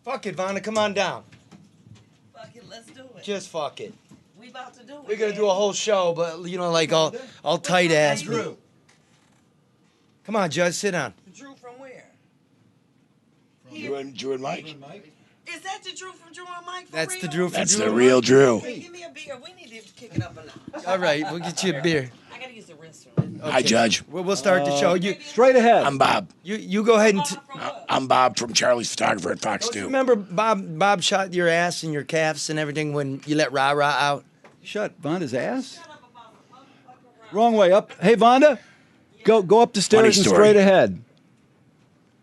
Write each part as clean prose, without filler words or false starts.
Fuck it, Vonda. Come on down. Fuck it, let's do it. Just fuck it. We about to do it. We're gonna do a whole show, but like all tight ass. Drew. Come on, Judge, sit down. Drew from where? Drew and Mike. Is that the Drew from Drew and Mike? That's real? the Drew from That's Drew the and real Mike. Drew. Hey, give me a beer. We need to kick it up a notch. All right, we'll get you a beer. I gotta use the restroom. Okay. Hi, Judge. We'll start the show. You Straight ahead. I'm Bob. you go ahead and. I'm Bob from Charlie's Photographer at Fox Don't you 2. remember Bob shot your ass and your calves and everything when you let Rah Rah out? Shut Vonda's ass. Wrong way up. Hey, Vonda, go up the stairs and story. straight ahead.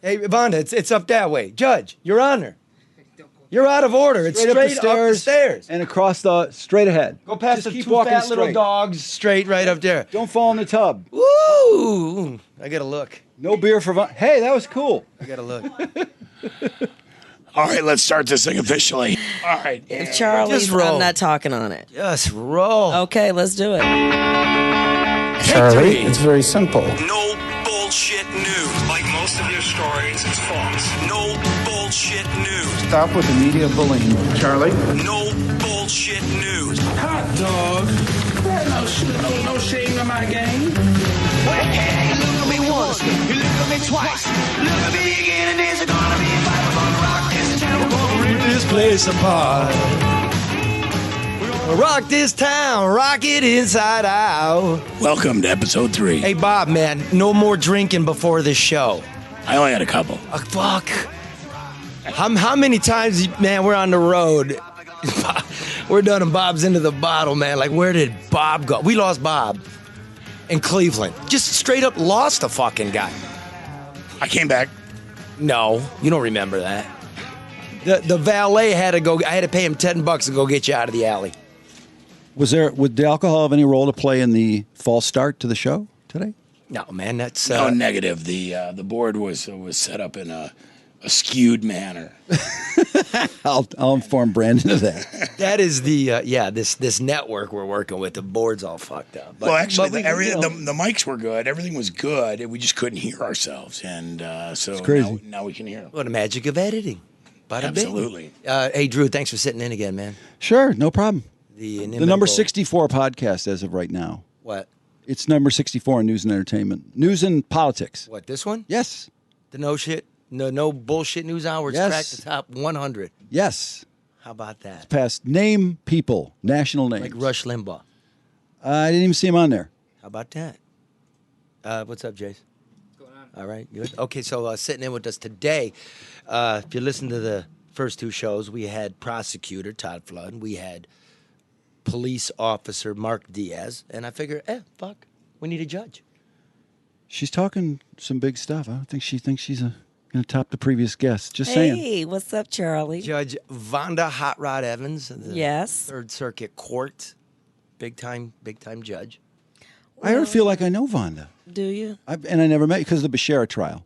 Hey, Vonda, it's up that way. Judge, Your Honor. You're out of order. It's straight up the stairs. and across the straight ahead. Go past Just the keep two walking fat little straight. dogs straight right up there. Don't fall in the tub. Woo! I gotta look. No beer for Vonda. Hey, that was cool. I gotta look. All right, let's start this thing officially. All right. If Charlie's, Just roll. I'm not talking on it. Just roll. Okay, let's do it. Charlie, it's very simple. No bullshit news. Like most of your stories, it's false. No bullshit news. Stop with the media bullying. Charlie? No bullshit news. Hot dog. There's no shame in my game. Hey, look at me once. You look at me twice. Look at me again, and there's gonna be a fight. We're gonna rock this town. We're gonna rip This place apart. Rock this town, rock it inside out. Welcome to episode 3. Hey, Bob, man, no more drinking before this show. I only had a couple. Fuck. How many times, man, we're on the road. We're done and Bob's into the bottle, man. Like, where did Bob go? We lost Bob in Cleveland. Just straight up lost the fucking guy. I came back. No, you don't remember that. The valet had to go. I had to pay him $10 to go get you out of the alley. Would the alcohol have any role to play in the false start to the show today? No, man, that's No, negative. The board was set up in a skewed manner. I'll inform Brandon of that. that is the this network we're working with. The board's all fucked up. But, Well, actually, but we, the mics were good. Everything was good. We just couldn't hear ourselves, and so crazy. now we can hear. What the magic of editing. Bada bing. Absolutely. Hey, Drew, thanks for sitting in again, man. Sure, no problem. The number 64 podcast as of right now. What? It's number 64 in news and entertainment. News and politics. What, this one? Yes. The no bullshit news hour. It's Yes. cracked the top 100. Yes. How about that? Past name people, national names. Like Rush Limbaugh. I didn't even see him on there. How about that? What's up, Jace? What's going on? All right, good. Okay, so sitting in with us today, if you listen to the first two shows, we had prosecutor Todd Flood, we had police officer Mark Diaz, and I figure, fuck, we need a judge. She's talking some big stuff. I don't think she thinks she's going to top the previous guest. Just saying. Hey, what's up, Charlie? Judge Vonda Hot Rod Evans, the Yes. Third Circuit Court, big time judge. I ever feel like I know Vonda. Do you? And I never met you because of the Bashara trial.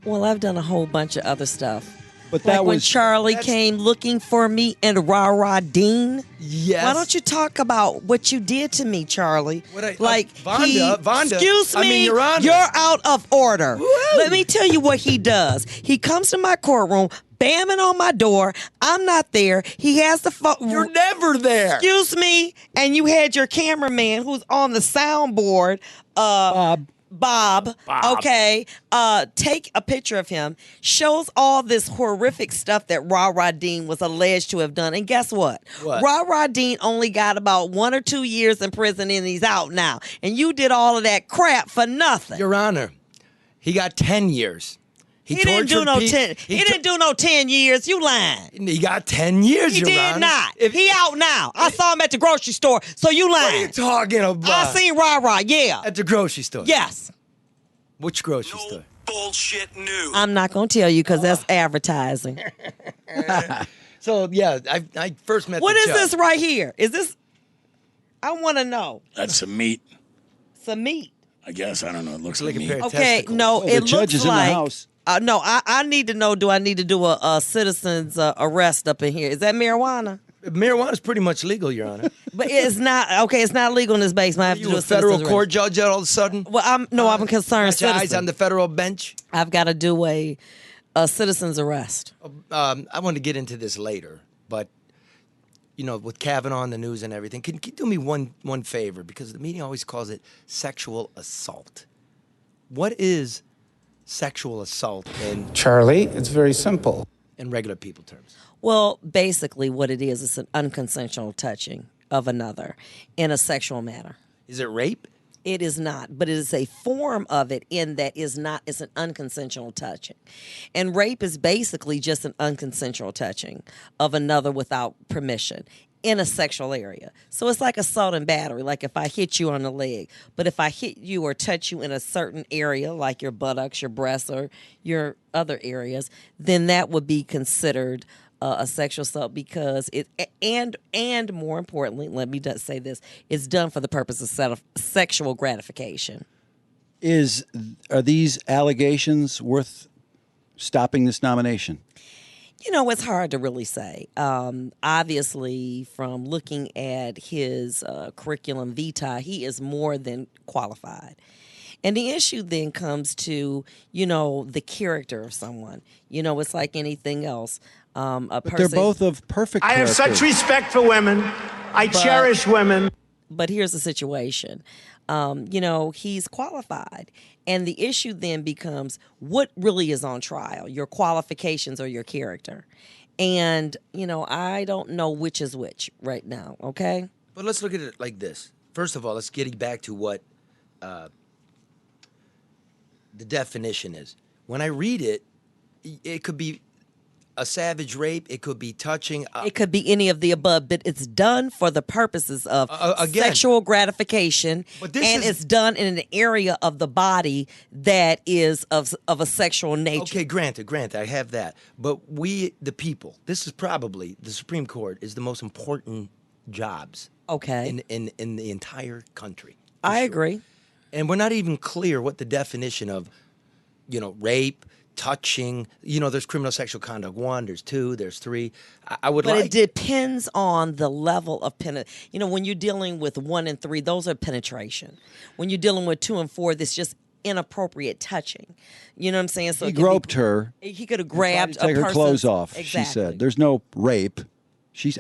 Well, I've done a whole bunch of other stuff. But Like that when was Charlie came looking for me and Rah Rah Dean. Yes. Why don't you talk about what you did to me, Charlie? Vonda, Excuse me, I mean, Your Honor. you're out of order. Woo! Let me tell you what he does. He comes to my courtroom, bamming on my door. I'm not there. He has the phone. You're never there. Excuse me, and you had your cameraman who's on the soundboard. Bob. Okay. Take a picture of him. Shows all this horrific stuff that Rah Rah Dean was alleged to have done. And guess what? What? Rah Rah Dean only got about 1 or 2 years in prison and he's out now. And you did all of that crap for nothing. Your Honor, he got 10 years. He didn't do no 10. He didn't do no 10 years. You lying. He got 10 years, He Your did Honor. not. He out now. I saw him at the grocery store. So you What are you lying. talking about? I seen Rah Rah. Yeah. At the grocery store? Yes. Which grocery No store? bullshit news. I'm not going to tell you because that's advertising. So, yeah, I first met What the is judge. this right here? Is this? I want to know. That's some meat. Some meat. I guess. I don't know. It looks Like like a meat. pair of Okay, testicles. no, the it judge looks is in the like. house. No, I need to know. Do I need to do a citizen's arrest up in here? Is that marijuana? Marijuana's pretty much legal, Your Honor. But it's not. Okay, it's not legal in this basement. I have to You do a a federal citizen's court arrest. judge all of a sudden? Well, I'm a concerned Got your eyes citizen. on the federal bench? I've got to do a A citizen's arrest. I want to get into this later, but with Kavanaugh in the news and everything, can you do me one favor? Because the media always calls it sexual assault. What is sexual assault Charlie, it's very simple. in regular people terms? Well, basically what it is an unconsensual touching of another in a sexual manner. Is it rape? It is not, but it is a form of it in that it's an unconsensual touching. And rape is basically just an unconsensual touching of another without permission in a sexual area. So it's like assault and battery, like if I hit you on the leg. But if I hit you or touch you in a certain area, like your buttocks, your breasts, or your other areas, then that would be considered a sexual assault because and more importantly, let me just say this, it's done for the purpose of sexual gratification. Are these allegations worth stopping this nomination? It's hard to really say. Obviously, from looking at his curriculum vitae, he is more than qualified. And the issue then comes to, the character of someone. It's like anything else. But they're both of perfect I have character. such respect for women. I cherish women. But here's the situation. He's qualified. And the issue then becomes what really is on trial, your qualifications or your character. And, I don't know which is which right now, okay? But let's look at it like this. First of all, let's get back to what the definition is. When I read it, it could be a savage rape. It could be touching. It could be any of the above, but it's done for the purposes of sexual gratification, it's done in an area of the body that is of a sexual nature. Okay, granted, I have that. But we, the people, this is probably, the Supreme Court is the most important jobs in the entire country. I agree. And we're not even clear what the definition of, rape, touching, there's criminal sexual conduct 1, there's 2, there's 3. But it depends on the level of when you're dealing with 1 and 3, those are penetration. When you're dealing with 2 and 4, that's just inappropriate touching. You know what I'm saying? So he groped her. He could have grabbed take her clothes off. Exactly. She said, "There's no rape."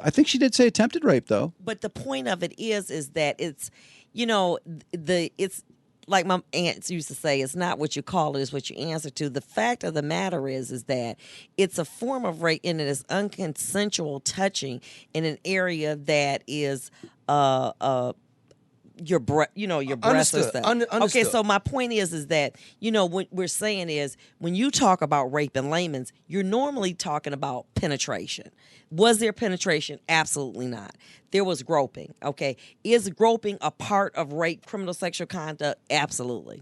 I think she did say attempted rape, though. But the point of it is that it's, it's. Like my aunts used to say, it's not what you call it, it's what you answer to. The fact of the matter is that it's a form of rape and it is unconsensual touching in an area that is your breast or stuff. Okay, so my point is that, what we're saying is when you talk about rape in layman's, you're normally talking about penetration. Was there penetration? Absolutely not. There was groping. Okay. Is groping a part of rape, criminal sexual conduct? Absolutely.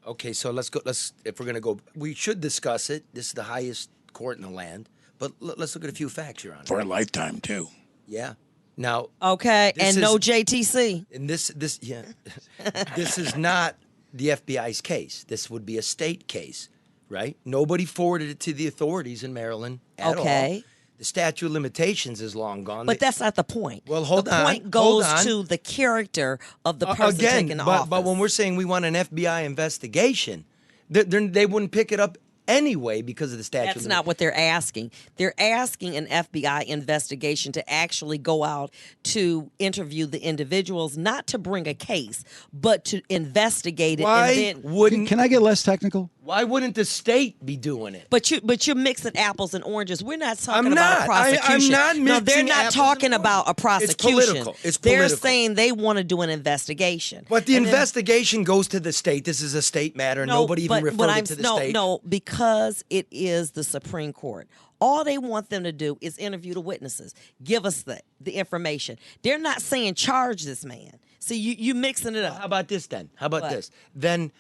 Okay, so let's go. If we're going to go, we should discuss it. This is the highest court in the land. But let's look at a few facts, Your Honor. For a lifetime, too. Yeah. Now. Okay, and no JTC. And this is not the FBI's case. This would be a state case, right? Nobody forwarded it to the authorities in Maryland at all. The statute of limitations is long gone. But that's not the point. Well, hold on. The point goes to the character of the person taking the office. But when we're saying we want an FBI investigation, they wouldn't pick it up anyway because of the statute. That's not what they're asking. They're asking an FBI investigation to actually go out to interview the individuals, not to bring a case, but to investigate it. Can I get less technical? Why wouldn't the state be doing it? But you're mixing apples and oranges. We're not talking about a prosecution. I'm not no, they're not talking about a prosecution. It's political. They're saying they want to do an investigation. But the investigation goes to the state. This is a state matter. Nobody even referred it to the state. No, because it is the Supreme Court. All they want them to do is interview the witnesses. Give us the information. They're not saying charge this man. See, you mixing it up. How about this then? How about this? Then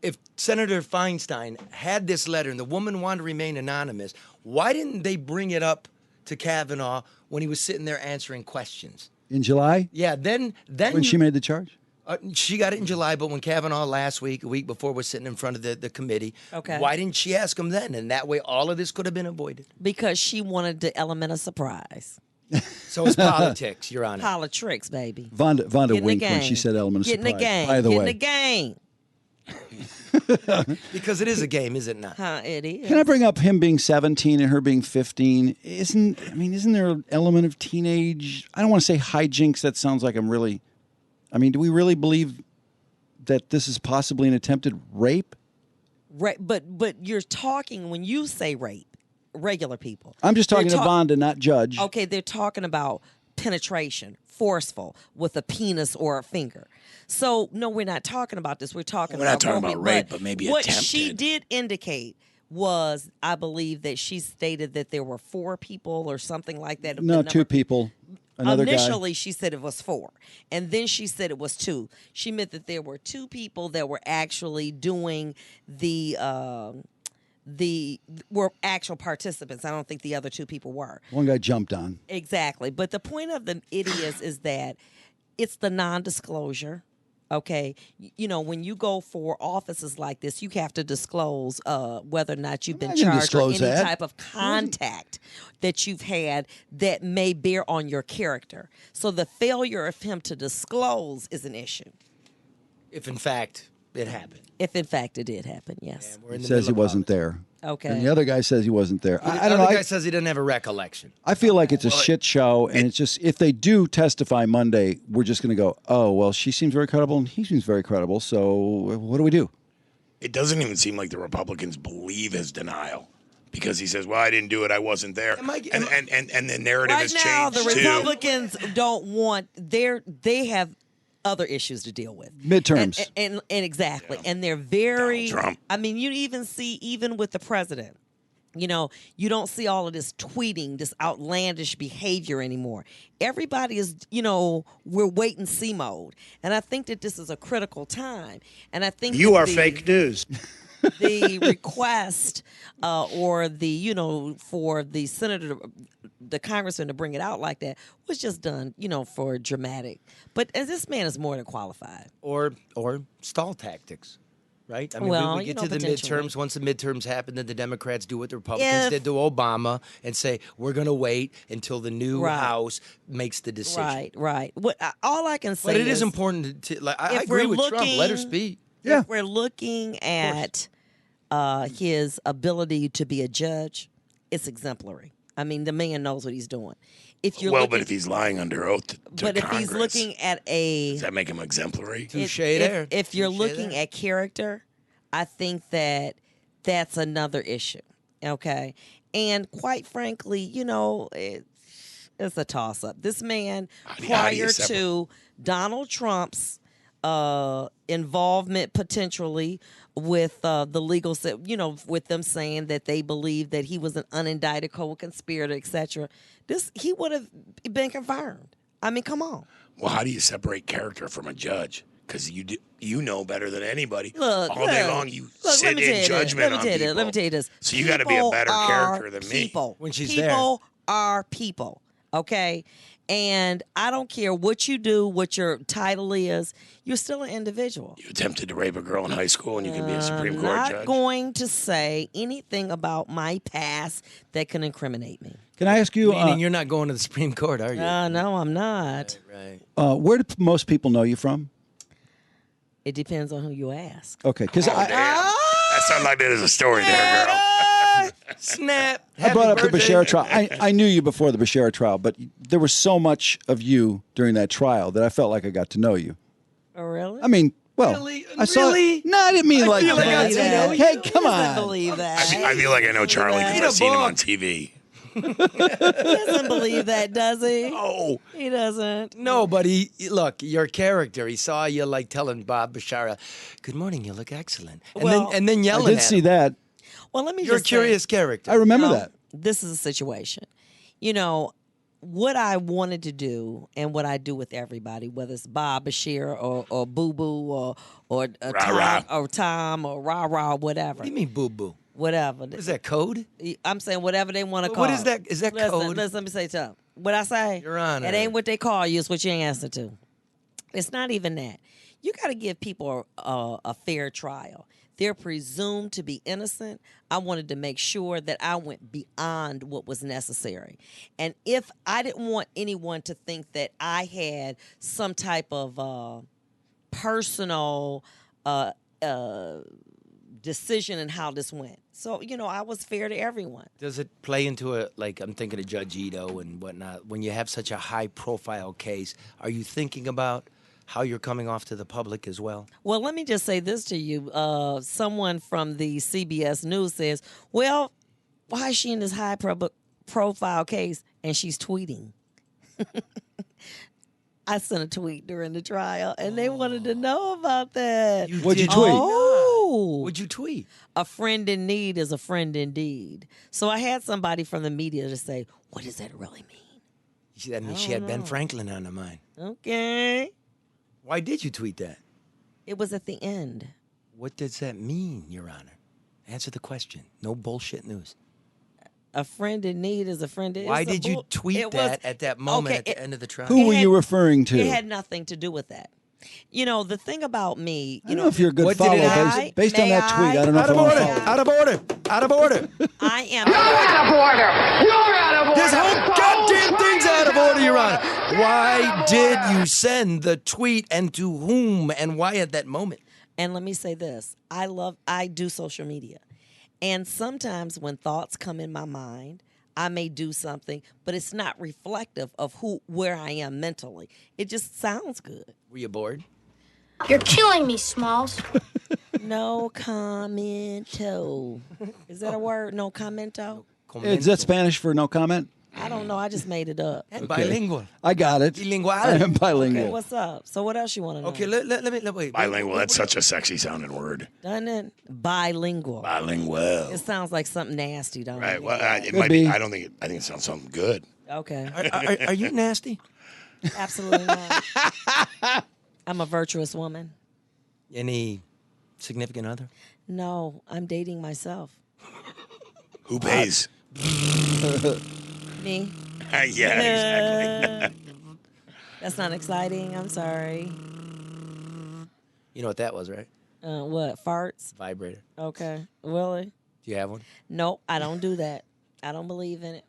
if Senator Feinstein had this letter and the woman wanted to remain anonymous, why didn't they bring it up to Kavanaugh when he was sitting there answering questions? In July? Yeah, then when she made the charge? She got it in July, but when Kavanaugh last week, a week before, was sitting in front of the committee, why didn't she ask him then? And that way all of this could have been avoided. Because she wanted the element of surprise. So it's politics, Your Honor. Politics, baby. Vonda winked when she said element of surprise. Get in the game. By the way. Get in the game. Because it is a game, is it not? It is. Can I bring up him being 17 and her being 15? Isn't there an element of teenage? I don't want to say hijinks. That sounds like I'm really. I mean, do we really believe that this is possibly an attempted rape? Right, but you're talking when you say rape, regular people. I'm just talking to Vonda, not Judge. Okay, they're talking about penetration, forceful with a penis or a finger. So no, we're not talking about this. We're We're not talking about rape, but maybe what attempted. she did indicate was, I believe that she stated that there were 4 people or something like that. No, 2 people. Another Initially, guy. she said it was 4, and then she said it was 2. She meant that there were 2 people that were actually doing were actual participants. I don't think the other 2 people were. One guy jumped on. Exactly, but the point of it is that it's the non-disclosure. Okay, when you go for offices like this, you have to disclose whether or not you've been charged or any type of contact that you've had that may bear on your character. So the failure of him to disclose is an issue. If in fact it happened. If in fact it did happen, yes. He says he wasn't there. Okay. And the other guy says he wasn't there. I don't know. The other guy says he doesn't have a recollection. I feel like it's a shit show, and it's just, if they do testify Monday, we're just going to go, oh, well, she seems very credible, and he seems very credible, so what do we do? It doesn't even seem like the Republicans believe his denial. Because he says, well, I didn't do it, I wasn't there. And the narrative has changed, right now, the too. Republicans don't want, they have other issues to deal with. Midterms. And exactly. Yeah. And they're very, Donald Trump. I mean, you even see, even with the president, you don't see all of this tweeting, this outlandish behavior anymore. Everybody is, we're wait and see mode. And I think that this is a critical time. And I think you are fake news. The request or the, for the senator, the congressman to bring it out like that was just done, for dramatic. But this man is more than qualified. Or stall tactics, right? I mean, well, we get to the midterms. Once the midterms happen, then the Democrats do what the Republicans did to Obama and say, we're going to wait until the new House makes the decision. Right. All I can say is... But it is important to... I agree with Trump. Let her speak. Yeah. If we're looking at his ability to be a judge, it's exemplary. I mean, the man knows what he's doing. But if he's lying under oath to Congress, if he's looking at does that make him exemplary? If you're looking at character, I think that that's another issue. Okay, and quite frankly, it's a toss-up. This man, prior to Donald Trump's involvement potentially with the legal, with them saying that they believe that he was an unindicted co-conspirator, etc. He would have been confirmed. I mean, come on. Well, how do you separate character from a judge? Because you know better than anybody. Look, all day long you sit in judgment on people. Let me tell you this. So you got to be a better character than me. When she's there. People are people, okay? And I don't care what you do, what your title is, you're still an individual. You attempted to rape a girl in high school and you can be a Supreme Court judge? I'm not going to say anything about my past that can incriminate me. Can I ask you... Meaning you're not going to the Supreme Court, are you? No, I'm not. Right. Where do most people know you from? It depends on who you ask. Okay, because that sounded like that is a story there, girl. Snap. I brought up the Bashir trial. I knew you before the Bashir trial, but there was so much of you during that trial that I felt like I got to know you. Oh, really? I mean, well, Really? I saw. Really? No, I didn't mean like feel like I that. got to know you. Hey, come He on. doesn't believe that. I feel like I know Charlie because I've seen him on TV. He doesn't believe that, does he? Oh. He doesn't. No, but look, your character. He saw you like telling Bob Bashara, "Good morning, you look excellent," and then I yelling. did at see him. that. Well, let me You're a just curious say, character. I remember that. This is a situation. What I wanted to do and what I do with everybody, whether it's Bob Bashir or Boo Boo or Tom or Rah Rah, whatever. What do you mean, boo boo? Whatever. Is that code? I'm saying whatever they want to call What is that? Is that code? Let me say something. What I say? Your Honor. It ain't what they call you. It's what you answer to. It's not even that. You got to give people a fair trial. They're presumed to be innocent. I wanted to make sure that I went beyond what was necessary. And if I didn't want anyone to think that I had some type of personal decision in how this went. So, I was fair to everyone. Does it play into I'm thinking of Judge Ito and whatnot, when you have such a high-profile case, are you thinking about how you're coming off to the public as well? Well, let me just say this to you. Someone from the CBS News says, well, why is she in this high-profile case and she's tweeting? I sent a tweet during the trial, and they wanted to know about that. What'd you tweet? Oh. What'd you tweet? A friend in need is a friend indeed. So I had somebody from the media to say, what does that really mean? That means she had Ben Franklin on her mind. Okay. Why did you tweet that? It was at the end. What does that mean, Your Honor? Answer the question. No bullshit news. A friend in need is a friend. Why did you tweet that at that moment at the end of the trial? Who were you referring to? It had nothing to do with that. The thing about me, I don't know if you're a good follow based on that tweet. I don't know if I'm Out of order. Out of order. I am out of order. You're out of order. This whole goddamn thing's out of order, Your Honor. Why did you send the tweet and to whom and why at that moment? And let me say this. I do social media. And sometimes when thoughts come in my mind, I may do something, but it's not reflective of where I am mentally. It just sounds good. Were you bored? You're killing me, Smalls. No commento. Is that a word? No commento? Is that Spanish for no comment? I don't know. I just made it up. Okay. Bilingual. I got it. Bilingual. I am bilingual. Okay, what's up? So what else you want to know? Okay, let wait. Bilingual. That's such a sexy sounding word. Doesn't it? Bilingual. Bilingual. It sounds like something nasty, don't Right. it? Well, it might be. I think it sounds something good. Okay. Are you nasty? Absolutely not. I'm a virtuous woman. Any significant other? No, I'm dating myself. Who pays? Me. Yeah, exactly. That's not exciting. I'm sorry. You know what that was, right? What? Farts? Vibrator. Okay. Really? Do you have one? Nope, I don't do that. I don't believe in it.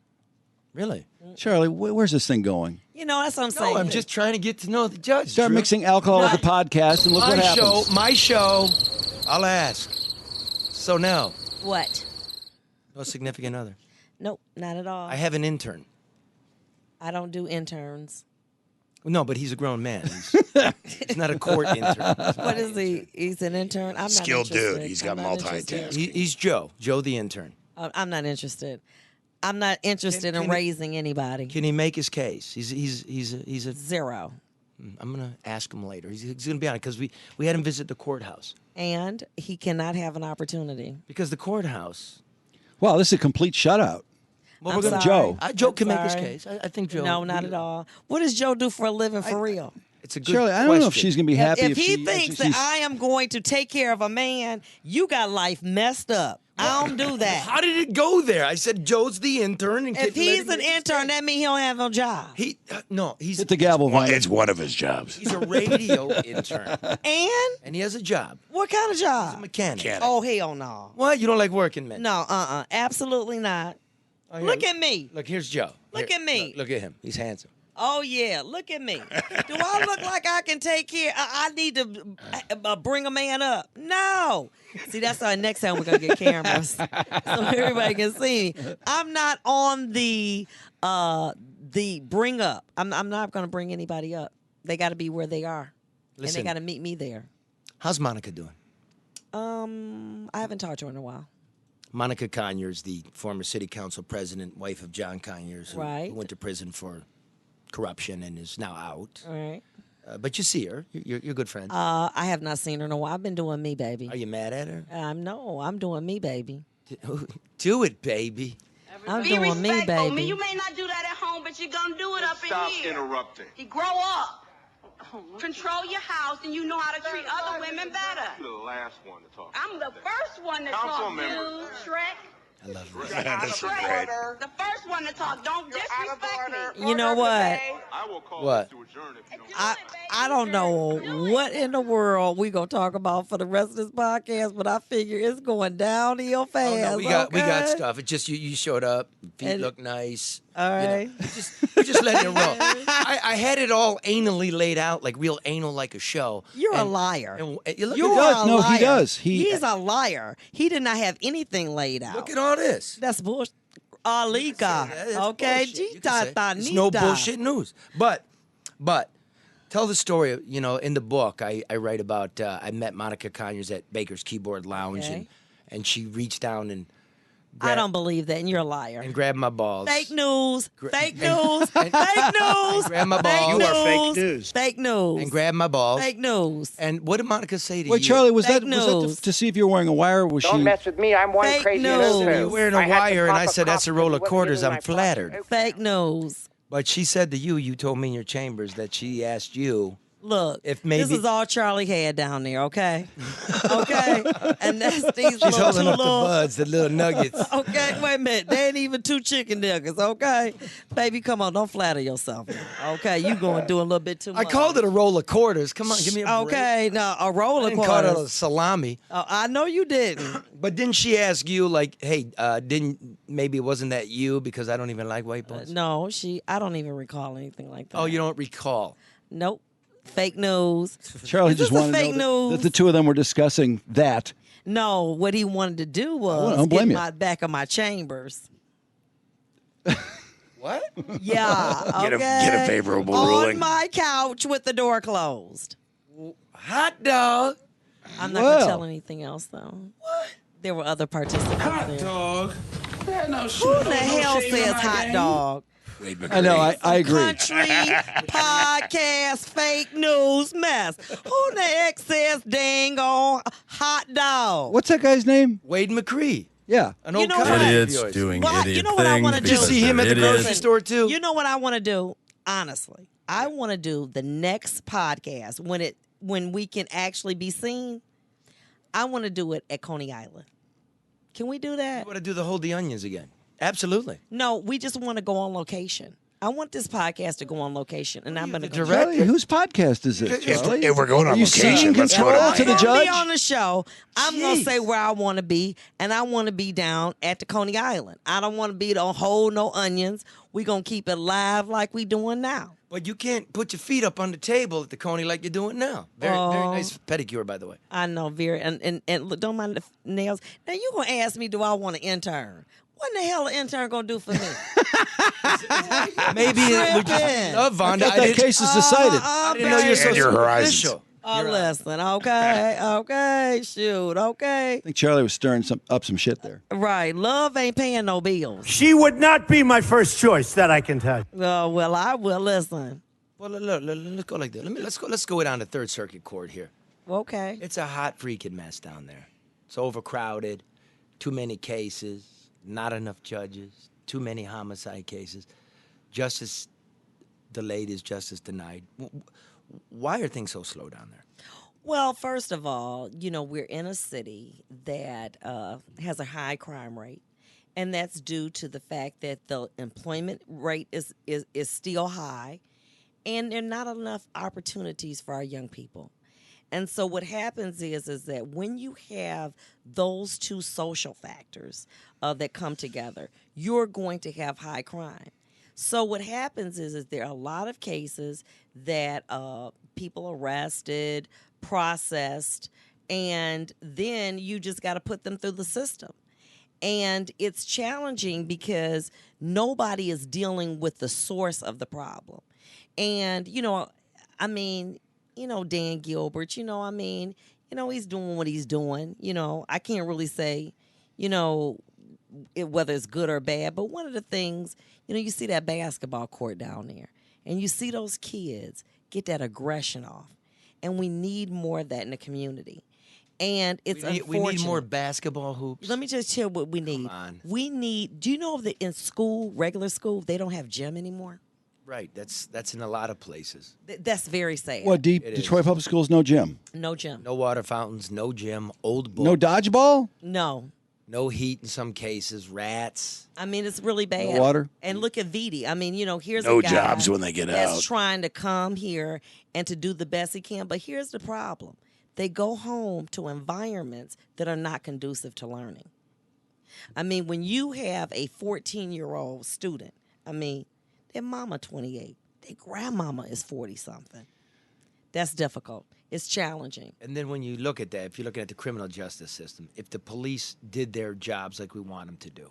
Really? Charlie, where's this thing going? That's what I'm saying. No, I'm just trying to get to know the judge. Start Drew. mixing alcohol with the podcast and look what happens. My show. I'll ask. So now, What? no significant other. Nope, not at all. I have an intern. I don't do interns. No, but he's a grown man. He's not a court intern. What is he? He's an intern? I'm Skilled not interested. dude. He's got I'm not interested. multitasking. He's Joe. Joe the intern. I'm not interested. I'm not interested in raising anybody. Can he make his case? He's a. Zero. I'm gonna ask him later. He's gonna be on it because we had him visit the courthouse. And he cannot have an opportunity. Because the courthouse. Wow, this is a complete shutout. Well, I'm we're gonna sorry. Joe. Joe can make his sorry. case. I think Joe. No, not at all. What does Joe do for a living for real? It's a good Charlie, I don't know if question. she's going to be happy If he she thinks actually that I am going to take care of a man, you got life messed up. I don't do that. How did it go there? I said Joe's the intern. And If he's an intern, that means he don't have no job. He's hit the gavel. Well, Vonda. it's one of his jobs. He's a radio intern, And and he has a job. what kind of He's a job? mechanic. Oh, hell no. What? You don't like working men? No, absolutely not. Oh, here, Look at me. Look, here's Joe. Look Here, at me. Look at him. He's handsome. Oh, yeah. Look at me. Do I look like I can take care? I need to bring a man up. No. See, that's why next time we're going to get cameras so everybody can see me. I'm not on the bring up. I'm not going to bring anybody up. They got to be where they are. Listen. And they got to meet me there. How's Monica doing? I haven't talked to her in a while. Monica Conyers, the former city council president, wife of John Conyers, who Right. went to prison for corruption and is now out. All right. But you see her. You're good friends. I have not seen her in a while. I've been doing me, baby. Are you mad at her? No, I'm doing me, baby. Do it, baby. I'm Be doing me, respectful. I mean, baby. you may not do that at home, but you're gonna do it up in Stop here. interrupting. You grow up. Control your house, and you know how to treat other women better. You're the last one to talk. I'm the first one to Council talk. member. You, Shrek. I love this. This is great. The first one to talk. Don't disrespect me. You know what? I will call What? you to adjourn if you don't. I don't know what in the world we gonna talk about for the rest of this podcast, but I figure it's going downhill Oh, fast. no, we got okay? stuff. It's just you showed up. Feet And- look nice. All right. You're just letting it roll. I had it all anally laid out, like real anal, like a show. You're a liar. You look You at are a No, liar. he does. He's a liar. He did not have anything laid out. Look at all this. That's bullshit. Alika. That's Okay, bullshit. You can Gita say it's no Tanita. bullshit news. But tell the story. You know, in the book, I write about I met Monica Conyers at Baker's Keyboard Lounge, Okay. and she reached down and I don't believe that, and you're a liar. and grabbed my balls. Fake news. Fake news. Fake news. Grab my Fake balls. news. You are fake news. Fake news. And grabbed my balls. Fake news. And what did Monica say to Wait, you? Charlie, was Fake that news. to see if you were wearing a wire? Or was Don't she? mess with me. I'm one Fake crazy news. little You're too. wearing a I had to wire, and I pop a said, that's a cop roll because of he wasn't quarters. giving I'm my flattered. fucking- Fake news. But she said to you told me in your chambers that she asked you. Look, If maybe- this is all Charlie had down there, okay? Okay? And that's these She's little holding two up the little... buds, the little nuggets. Okay, wait a minute. They ain't even 2 chicken nuggets, okay? Baby, come on, don't flatter yourself. Okay, you going to do a little bit too I much. called it a roll of quarters. Come on, give me a break. Okay, now a roll I of didn't call it a quarters. salami. Oh, I know you didn't. But didn't she ask you, like, hey, maybe it wasn't that you because I don't even like white boys? No, I don't even recall anything like that. Oh, you don't recall. Nope. Fake news. Charlie Is just this a wanted to fake know that news? the two of them were discussing that. No, what he wanted to do was don't blame get you. my back of my chambers. What? Yeah, okay. Get a favorable on ruling. my couch with the door closed. Hot dog. I'm not gonna Well. tell anything else though. What? There were other participants Hot there. dog. There no Who the hell shame in says my hot game. dog? Wade I know. McCree. I agree. Country podcast fake news mess. Who the heck says dang on hot dog? What's that guy's name? Wade McCree. Yeah. An You old know cousin what? of Idiots yours. doing Well, idiot you know what I things. wanna Did you do? see him at the Idiots. grocery store, too? You know what I want to do? Honestly, I want to do the next podcast when we can actually be seen. I want to do it at Coney Island. Can we do that? You want to do the Hold the Onions again? Absolutely. No, we just want to go on location. I want this podcast to go on location, and I'm going to go. Charlie, whose podcast is this? Charlie? If we're going on Are you location, seeking let's go to control mine. to the I'm gonna judge? be on the show. I'm going to Jeez. say where I want to be, and I want to be down at the Coney Island. I don't want to be don't hold no onions. We're going to keep it live like we doing now. But you can't put your feet up on the table at the Coney like you're doing now. Very nice pedicure, by the way. I know, very, and look, don't mind the nails. Now you gonna ask me, do I want an intern? What in the hell an intern gonna do for me? Maybe we just Tripping. love Vonda. I thought that case is decided. I didn't know you were so And your horizons. superficial. Oh, listen, okay, shoot, okay. I think Charlie was stirring up some shit there. Right, love ain't paying no bills. She would not be my first choice, that I can tell you. Oh, well, I will listen. Well, look, let's go like this. Let's go down to Third Circuit Court here. Okay. It's a hot freaking mess down there. It's overcrowded, too many cases, not enough judges, too many homicide cases. Justice delayed is justice denied. Why are things so slow down there? Well, first of all, we're in a city that has a high crime rate, and that's due to the fact that the employment rate is still high, and there are not enough opportunities for our young people. And so what happens is that when you have those two social factors that come together, you're going to have high crime. So what happens is there are a lot of cases that people arrested, processed, and then you just got to put them through the system. And it's challenging because nobody is dealing with the source of the problem. And, Dan Gilbert, he's doing what he's doing. I can't really say, whether it's good or bad. But one of the things, you see that basketball court down there, and you see those kids get that aggression off. And we need more of that in the community. And it's unfortunate. We need more basketball hoops. Let me just tell you what we need. on. We need, do you know that in school, regular school, they don't have gym anymore? Right, that's in a lot of places. That's very sad. What, It Detroit is. Public Schools, no gym? No gym. No water fountains, no gym, old books. No dodgeball? No. No heat in some cases, rats. I mean, it's really bad. No water? And look at Vidi. I mean, here's No a guy jobs when they get that's out. trying to come here and to do the best he can. But here's the problem. They go home to environments that are not conducive to learning. I mean, when you have a 14-year-old student, I mean, their mama 28. Their grandmama is 40-something. That's difficult. It's challenging. And then when you look at that, if you're looking at the criminal justice system, if the police did their jobs like we want them to do.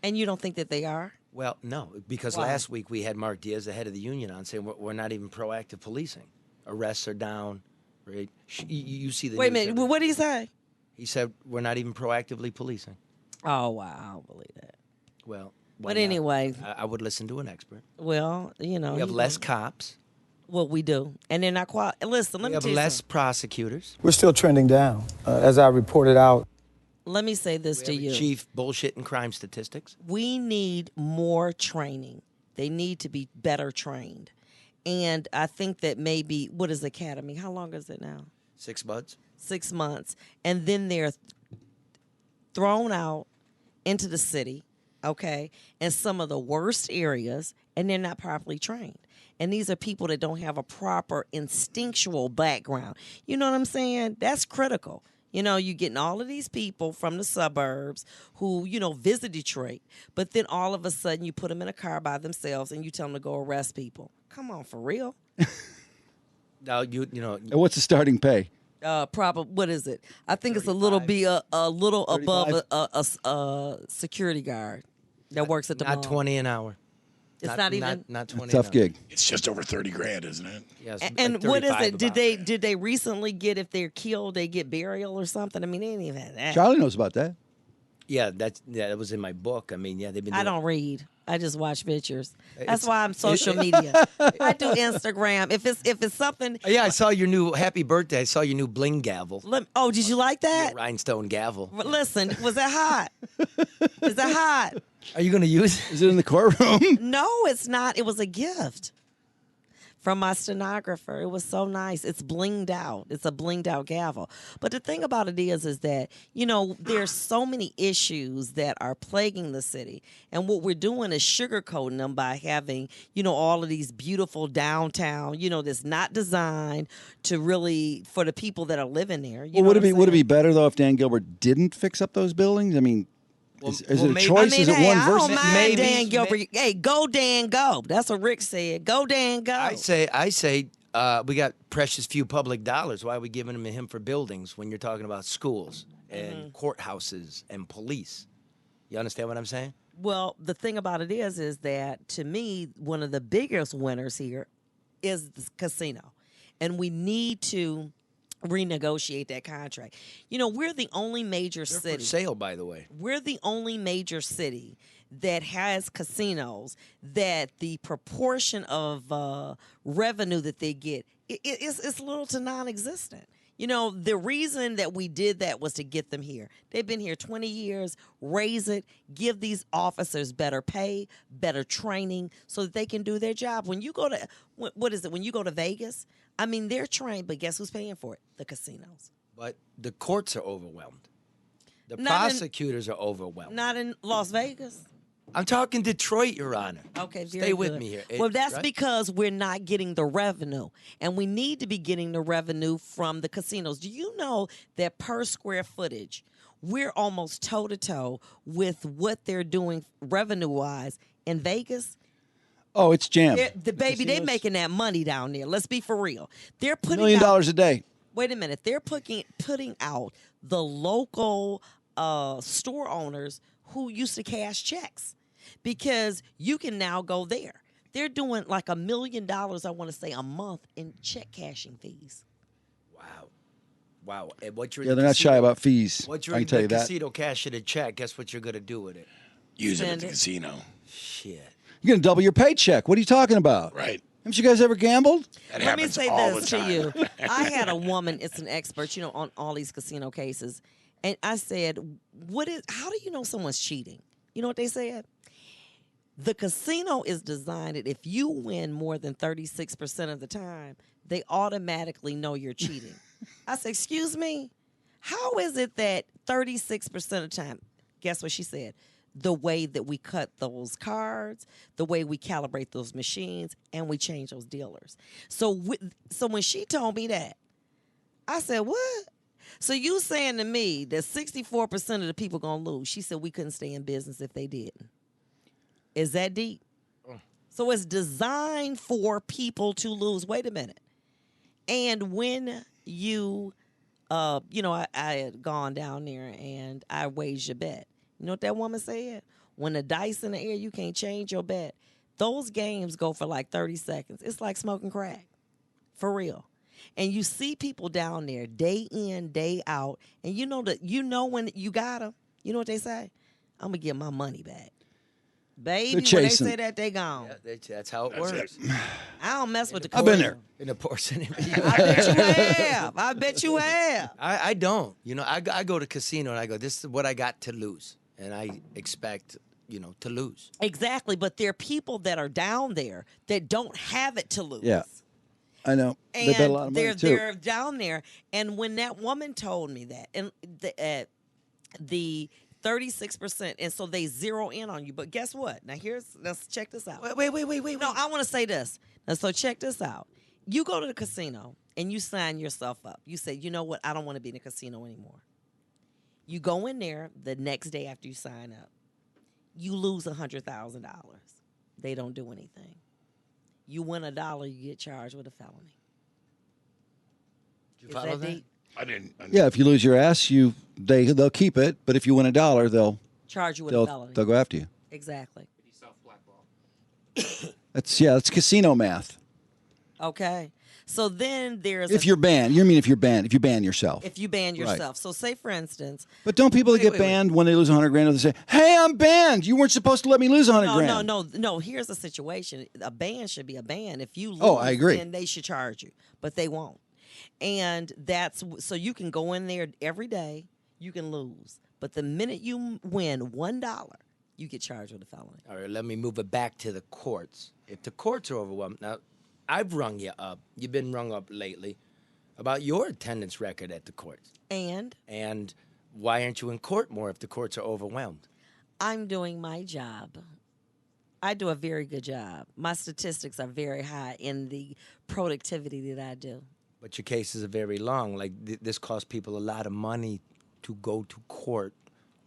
And you don't think that they are? Well, no, because Why? last week we had Mark Diaz, the head of the union, on saying we're not even proactive policing. Arrests are down, right? You see the Wait a news minute. What did he say? He said we're not even proactively policing. Oh, wow. I don't believe that. Well, But anyway. I would listen to an expert. Well, you know. We have less cops. Well, we do. And they're not quite. Listen, let We me have tell you less something. prosecutors. We're still trending down, as I reported out. Let me say this to you. Chief bullshit and crime statistics. We need more training. They need to be better trained. And I think that maybe, what is Academy? How long is it now? 6 months. 6 months. And then they're thrown out into the city, okay, in some of the worst areas, and they're not properly trained. And these are people that don't have a proper instinctual background. You know what I'm saying? That's critical. You know, you're getting all of these people from the suburbs who, you know, visit Detroit, but then all of a sudden you put them in a car by themselves and you tell them to go arrest people. Come on, for real? Now you know. And what's the starting pay? Probably, what is it? I think it's a little little above a security guard that works at the mall. Not 20 an hour. It's not even not 20. Tough gig. It's just over 30 grand, isn't it? Yes. And what is it? Did they recently get, if they're killed, they get burial or something? I mean, they didn't even have that. Charlie knows about that. Yeah, that was in my book. I mean, yeah, they've been. I doing- don't read. I just watch pictures. That's It's- why I'm social media. I do Instagram. If it's something. Yeah, I saw your new happy birthday. I saw your new bling gavel. Oh, did you like that? Your rhinestone gavel. Listen, was that hot? Is that hot? Are you going to use it? Is it in the courtroom? No, it's not. It was a gift from my stenographer. It was so nice. It's blinged out. It's a blinged out gavel. But the thing about it is that, you know, there's so many issues that are plaguing the city. And what we're doing is sugarcoating them by having, you know, all of these beautiful downtown, you know, that's not designed to really, for the people that are living there. You know Would what I'm it be saying? better though if Dan Gilbert didn't fix up those buildings? I mean, is it a maybe- choice? I mean, is it hey, one I versus? don't mind maybe- Dan Gilbert. Hey, go Dan, go. That's what Rick said. Go Dan, go. I say, we got precious few public dollars. Why are we giving them to him for buildings when you're talking about schools and courthouses and police? You understand what I'm saying? Well, the thing about it is that to me, one of the biggest winners here is the casino. And we need to renegotiate that contract. You know, we're the only major They're city. for sale, by the way. We're the only major city that has casinos that the proportion of revenue that they get it's little to non-existent. You know, the reason that we did that was to get them here. They've been here 20 years, raise it, give these officers better pay, better training so that they can do their job. When you go to, what is it, when you go to Vegas, I mean, they're trained, but guess who's paying for it? The casinos. But the courts are overwhelmed. The Not in- prosecutors are overwhelmed. Not in Las Vegas. I'm talking Detroit, Your Honor. Okay, very Stay with good. me here. Well, that's Right? because we're not getting the revenue, and we need to be getting the revenue from the casinos. Do you know that per square footage, we're almost toe-to-toe with what they're doing revenue-wise in Vegas? Oh, it's jammed. They're making that money down there. Let's be for real. They're $1 putting million out, a day. Wait a minute. They're putting out the local store owners who used to cash checks because you can now go there. They're doing like $1 million, I want to say, a month in check cashing fees. Wow. And what you're Yeah, they're not shy about fees. What I you're can tell you that. casino cashing a check, guess what you're going to do with it? Use it at Spend the it. casino. Shit. You're going to double your paycheck. What are you talking about? Right. Haven't you guys ever gambled? That Let me happens say all this the to time. you. I had a woman, it's an expert, you know, on all these casino cases. And I said, how do you know someone's cheating? You know what they said? The casino is designed that if you win more than 36% of the time, they automatically know you're cheating. I said, excuse me? How is it that 36% of the time, guess what she said? The way that we cut those cards, the way we calibrate those machines, and we change those dealers. So when she told me that, I said, what? So you saying to me that 64% of the people going to lose? She said we couldn't stay in business if they didn't. Is that deep? So it's designed for people to lose. Wait a minute. And when you, I had gone down there and I waged a bet. You know what that woman said? When the dice in the air, you can't change your bet. Those games go for like 30 seconds. It's like smoking crack. For real. And you see people down there day in, day out. And you know when you got them, you know what they say? I'm going to get my money back. Baby, when they say that, they gone. Yeah, that's how it works. I don't mess with the I've been there. In a portion. I bet you have. I bet you have. I don't. I go to casino and I go, this is what I got to lose. And I expect, to lose. Exactly. But there are people that are down there that don't have it to lose. Yeah. I know. And they bet a lot of money, too. They're down there. And when that woman told me that, and the 36%, and so they zero in on you. But guess what? Now let's check this out. Wait. No, I want to say this. Now, so check this out. You go to the casino and you sign yourself up. You say, you know what? I don't want to be in a casino anymore. You go in there the next day after you sign up. You lose $100,000. They don't do anything. You win $1, you get charged with a felony. Did you follow that? I didn't. Yeah, if you lose your ass, they'll keep it. But if you win $1, they'll charge you with a felony. They'll go after you. Exactly. That's casino math. Okay. So then there's if you're banned, if you ban yourself. If you ban yourself. Right. So say for instance. But don't people that get banned when they lose $100,000, they say, "Hey, I'm banned. You weren't supposed to let me lose $100,000." No. Here's the situation. A ban should be a ban. If you lose, I agree. then they should charge you, but they won't. And that's so you can go in there every day. You can lose, but the minute you win $1, you get charged with a felony. All right, let me move it back to the courts. If the courts are overwhelmed, now I've rung you up. You've been rung up lately about your attendance record at the courts. And why aren't you in court more if the courts are overwhelmed? I'm doing my job. I do a very good job. My statistics are very high in the productivity that I do. But your cases are very long. Like this costs people a lot of money to go to court.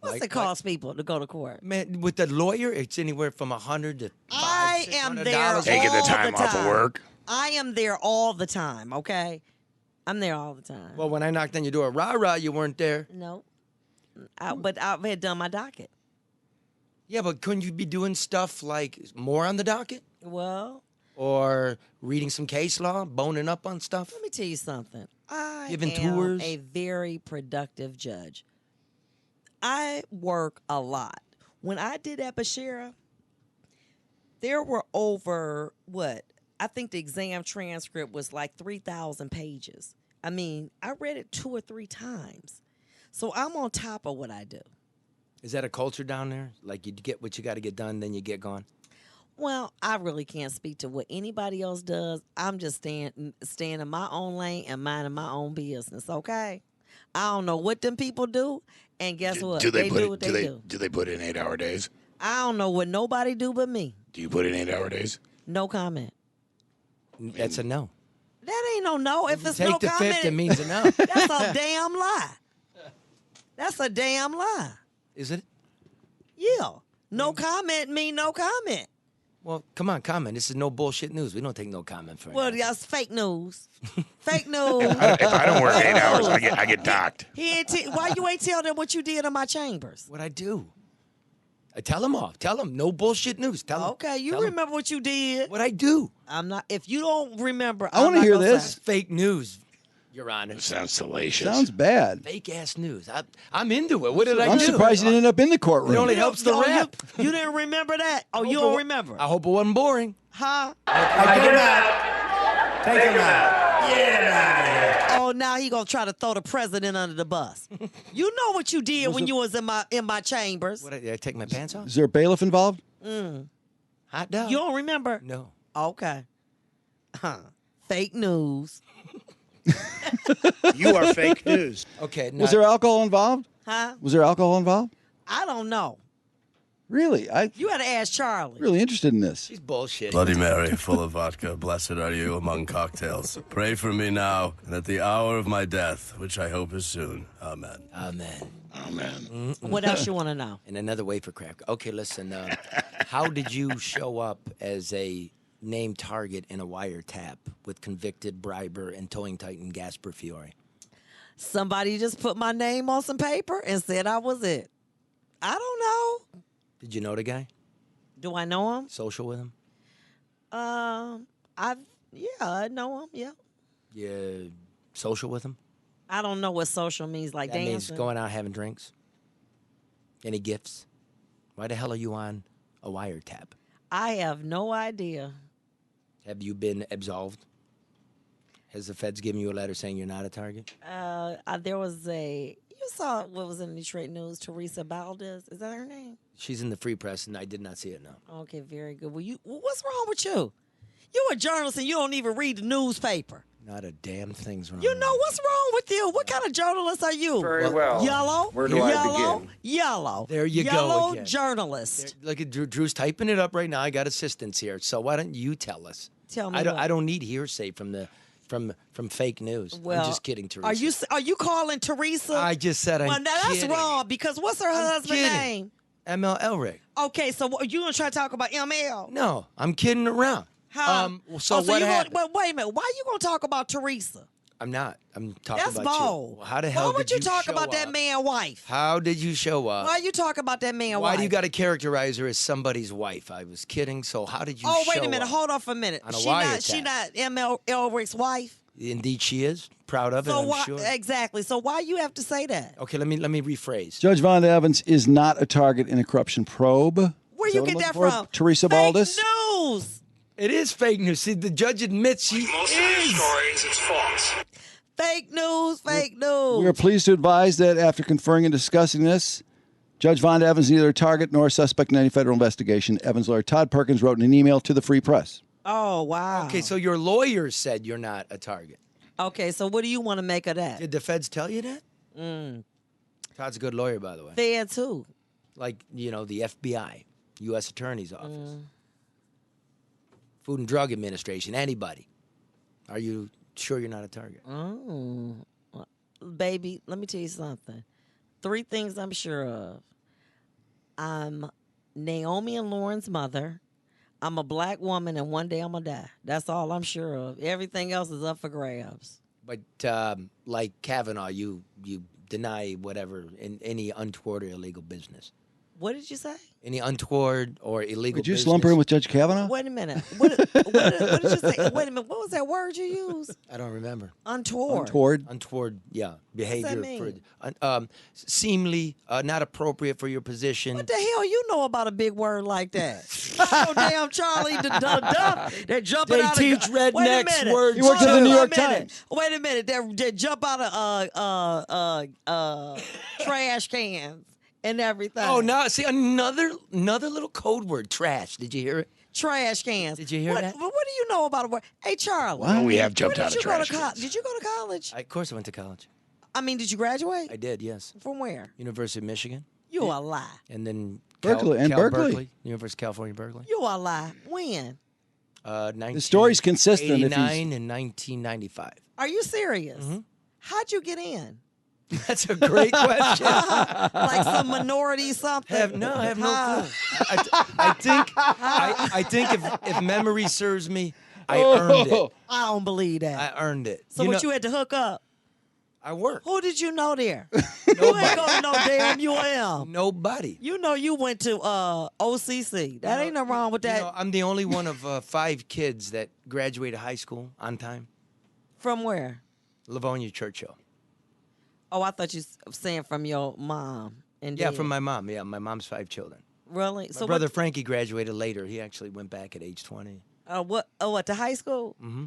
What's it cost people to go to court? Man, with the lawyer, it's anywhere from $100 to $500. I am there taking the all time off of work. I am there all the time. Okay, I'm there all the time. Well, when I knocked on your door, rah, you weren't there. No, but I had done my docket. Yeah, but couldn't you be doing stuff like more on the docket? Well, or reading some case law, boning up on stuff? Let me tell you something. I Giving am tours? a very productive judge. I work a lot. When I did at Bashira, there were over, I think the exam transcript was like 3,000 pages. I mean, I read it 2 or 3 times. So I'm on top of what I do. Is that a culture down there? Like you get what you got to get done, then you get gone? Well, I really can't speak to what anybody else does. I'm just staying in my own lane and minding my own business, okay? I don't know what them people do, and guess what? They do what they do. Do they put in 8-hour days? I don't know what nobody do but me. Do you put in 8-hour days? No comment. That's a no. That ain't no. If it's Take no the comment, fifth, it means a no. That's a damn lie. That's a damn lie. Is it? Yeah. No comment mean no comment. Well, come on, comment. This is no bullshit news. We don't take no comment for it. Well, that's fake news. Fake news. If I don't work 8 hours, I get docked. Why you ain't tell them what you did in my chambers? What I do? I tell them off. Tell them no bullshit news. Tell them. Okay, you remember what you did. What I do? I'm not. If you don't remember, I want to hear this. Fake news, Your Honor. It sounds salacious. Sounds bad. Fake ass news. I'm into it. What did I do? I'm surprised you didn't end up in the courtroom. It only helps the rap. You didn't remember that? Oh, you don't remember? I hope it wasn't boring. Huh? Take him out. Take him out. Get him out of here. Oh, now he gonna try to throw the president under the bus. You know what you did when you was in my chambers. What, did I take my pants off? Is there a bailiff involved? Hot dog. You don't remember? No. Okay. Fake news. You are fake news. Okay. Was there alcohol involved? Huh? Was there alcohol involved? I don't know. Really? You got to ask Charlie. Really interested in this. She's bullshit. Bloody Mary, full of vodka, blessed are you among cocktails. Pray for me now and at the hour of my death, which I hope is soon. Amen. Amen. Amen. What else you want to know? And another wafer crack. Okay, listen. How did you show up as a named target in a wiretap with convicted briber and towing titan Gasper Fiore? Somebody just put my name on some paper and said I was it. I don't know. Did you know the guy? Do I know him? Social with him? I know him. Yeah. You social with him? I don't know what social means, like That dancing. means going out having drinks. Any gifts? Why the hell are you on a wiretap? I have no idea. Have you been absolved? Has the feds given you a letter saying you're not a target? There was you saw what was in the Detroit News, Teresa Valdez. Is that her name? She's in the Free Press, and I did not see it, no. Okay, very good. Well, what's wrong with you? You're a journalist and you don't even read the newspaper. Not a damn thing's wrong. You know what's wrong with you? What kind of journalist are you? Very well. Yellow? Where do I begin? Yellow. There you go Yellow again. journalist. Look at Drew's typing it up right now. I got assistants here. So why don't you tell us? Tell me I don't need hearsay from fake news. Well, I'm just kidding, Teresa. Are you calling Teresa? I just said Well, now that's kidding. wrong because what's her husband's kidding. name? ML Elric. Okay, so you gonna try to talk about ML? No, I'm kidding around. Huh? So Oh, what happened? Wait a minute. Why you gonna talk about Teresa? I'm not. I'm talking That's about bold. you. How the hell Why would did you talk show about that up? man's wife? How did you show up? Why you talk about that man's wife? Why do you got to characterize her as somebody's wife? I was kidding. So how did you Oh, show wait a minute. up? Hold on for a minute. On a She wiretap. not ML Elric's wife? Indeed, she is. Proud of it, So I'm why sure. exactly? So why you have to say that? Okay, let me rephrase. Judge Vonda Evans is not a target in a corruption probe. Where Is you what get I'm that looking from? for? Teresa Fake Valdez? news. It is fake news. See, the judge admits she Most of is. these stories, it's false. Fake news. Fake news. We are pleased to advise that after conferring and discussing this, Judge Vonda Evans is neither a target nor a suspect in any federal investigation. Evans' lawyer Todd Perkins wrote in an email to the Free Press. Oh, wow. Okay, so your lawyer said you're not a target. Okay, so what do you want to make of that? Did the feds tell you that? Todd's a good lawyer, by the way. Feds who? Like, the FBI, U.S. Attorney's Office, Food and Drug Administration, anybody. Are you sure you're not a target? Oh, baby, let me tell you something. 3 things I'm sure of. I'm Naomi and Lauren's mother. I'm a black woman, and one day I'm going to die. That's all I'm sure of. Everything else is up for grabs. But like Kavanaugh, you deny whatever in any untoward or illegal business. What did you say? Any untoward or illegal Would you business. slump her in with Judge Kavanaugh? Wait a minute. What did you say? Wait a minute. What was that word you used? I don't remember. Untoward. Untoward, yeah. Behavior. mean? Seemingly not appropriate for your position. What the hell you know about a big word like that? Oh, damn Charlie the Duff. They're jumping They out teach of... Wait a rednecks minute. words, He worked at the New York Times. Wait a minute. They jump out of trash cans and everything. Oh, no. See, another little code word, trash. Did you hear it? Trash cans. Did you hear that? What do you know about a word? Hey, Charlie. What? We have jumped where out did of you go to trash cans. Did you go to college? Of course I went to college. I mean, did you graduate? I did, yes. From where? University of Michigan. You a lie. And then Berkeley, and Berkeley. University of California, Berkeley. You a lie. When? The story's consistent. If he's, 1989 and 1995. Are you serious? Mm-hmm. How'd you get in? That's a great question. Like some minority something? I have no How? clue. I think if memory serves me, I earned it. I don't believe that. I earned it. So you had to hook up? I worked. Who did you know there? You ain't go to no damn UM. Nobody. You know you went to OCC. That ain't nothing wrong with that. I'm the only one of 5 kids that graduated high school on time. From where? Livonia Churchill. Oh, I thought you were saying from your mom. And Yeah, dad. from my mom. Yeah, my mom's 5 children. Really? My brother Frankie graduated later. He actually went back at age 20. What? Oh, what, to high school? Mm-hmm.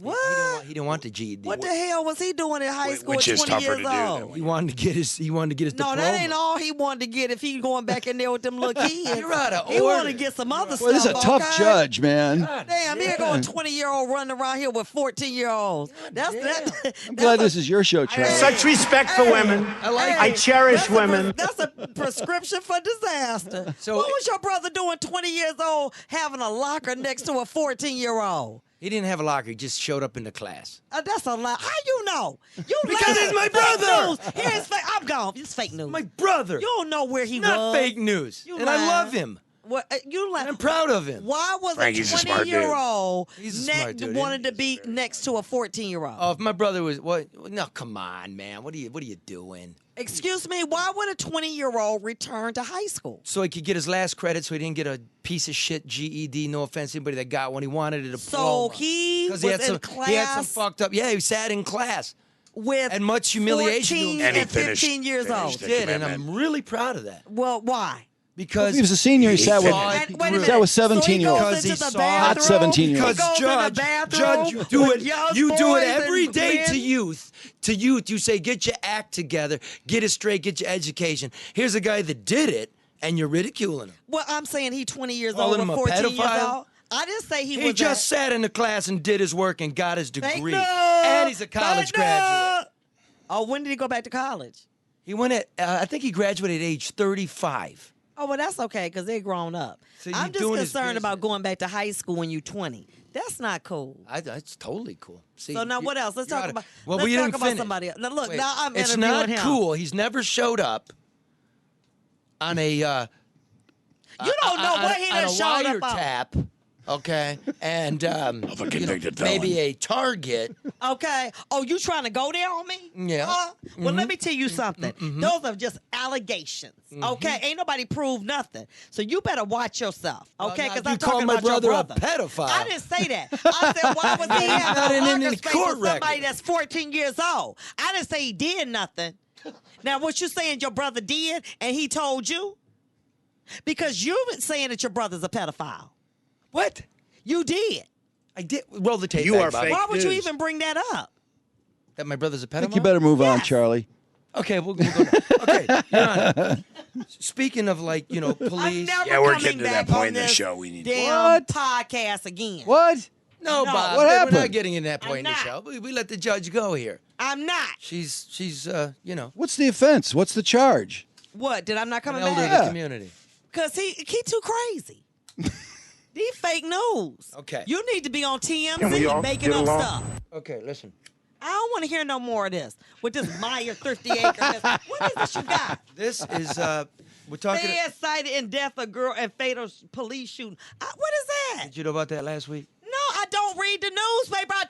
What? He didn't want the GED. What the hell was he doing in high school Which at is 20 tougher years to do old? than He wanted to get his No, diploma. that ain't all he wanted to get if he going back in there with them little kids. You're out of He order. wanted to get some other boy, this is a stuff. tough okay? judge, man. Damn, Damn, here go a 20-year-old running around here with 14-year-olds. I'm glad this is your show, Charlie. Such respect for women. I cherish women. That's a prescription for disaster. So what was your brother doing 20 years old having a locker next to a 14-year-old? He didn't have a locker. He just showed up in the class. That's a lie. How you know? You Because he's my brother. Here's fake. I'm gone. It's fake news. My brother. You don't know where he was. Not fake news. You and lying. I love him. What you like? I'm proud of him. Why was Frankie's a a smart dude. 20-year-old He's a smart dude. wanted to be next to a 14-year-old? Oh, if my brother was what? No, come on, man. What are you doing? Excuse me. Why would a 20-year-old return to high school? So he could get his last credit, so he didn't get a piece of shit GED. No offense to anybody that got one. He wanted a diploma. So he was in class. He had some fucked up. Yeah, he sat in class with and much humiliation. 14 and and 15 years old. He did, and I'm really proud of that. Well, why? Because if he was a senior, he sat with 17-year-olds. Not 17-year-olds. Because Judge, you do it every day to youth. To youth, you say, get your act together, get it straight, get your education. Here's a guy that did it, and you're ridiculing him. Well, I'm saying he's 20 years Calling old him or a 14 years pedophile? old. I didn't say he was. He just sat in the class and did his work and got his degree. news. And he's a college graduate. Oh, when did he go back to college? He went at, I think he graduated at age 35. Oh, well, that's okay because they're grown up. So I'm you're just doing his concerned about going back to high school when you're 20. That's not cool. It's totally cool. See, So now what else? Let's talk about. Well, let's we talk didn't about finish. somebody else. Now look, Wait, now I'm it's interviewing not him. cool. He's never showed up on a. You don't know what he done showed up on. Wiretap. Okay, and of a convicted felon. maybe a target. Okay. Oh, you trying to go there on me? Yeah. Well, let me tell you something. Those are just allegations. Okay. Ain't nobody proved nothing. So you better watch yourself. Okay. now Because you I'm call talking my about your brother a brother. pedophile. I didn't say that. I said, why was he Not having in a any locker space court with somebody record. that's 14 years old? I didn't say he did nothing. Now, what you saying your brother did and he told you? Because you've been saying that your brother's a pedophile. What? You did. I did. Roll the tape. You back, are Bob. fake Why would you news. even bring that up? That my brother's a pedophile. I think you better move on, Charlie. Okay, we'll go. Okay, Your Honor. Speaking of police. I'm never Yeah, we're coming getting to back that point on in the this show. We need damn podcast again. What? No, Bob. what We're happened? not getting in that point in the not. show. We let the judge go here. I'm not. She's What's the offense? What's the charge? What? Did I not an coming elder of back? the community. Because he too crazy. These fake news. Okay. You need to be on Can we all TMZ making get up along? stuff. Okay, listen. I don't want to hear no more of this. With this Meyer 50 acre. What is this you got? This is we're talking. Fed cited in death a girl and fatal police shooting. What is that? Did you know about that last week? No, I don't read the newspaper. I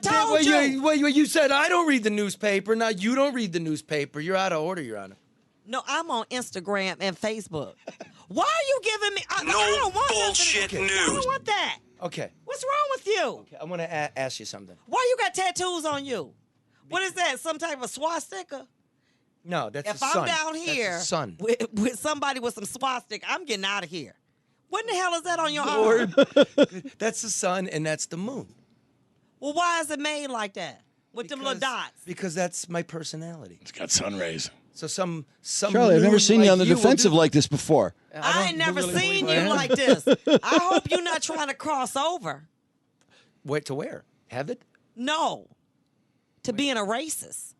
told You said I don't read the newspaper. Now you don't read the newspaper. You're out of order, Your Honor. No, I'm on Instagram and Facebook. Why are you giving me? I don't want bullshit nothing. news. I don't want that. Okay. What's wrong with you? Okay, I want to ask you something. Why you got tattoos on you? What is that? Some type of swastika? No, that's If the I'm sun. down That's here the sun. with somebody with some swastika, I'm getting out of here. What in the hell is that on your arm? Lord, that's the sun and that's the moon. Well, why is it made like that? With them little dots? Because that's my personality. It's got sun rays. So some Charlie, I've never moon seen you like on the will defensive do- like this before. I ain't never really seen believe I you am. like this. I hope you're not trying to cross over. Wait to where? Have it? No. To being a racist.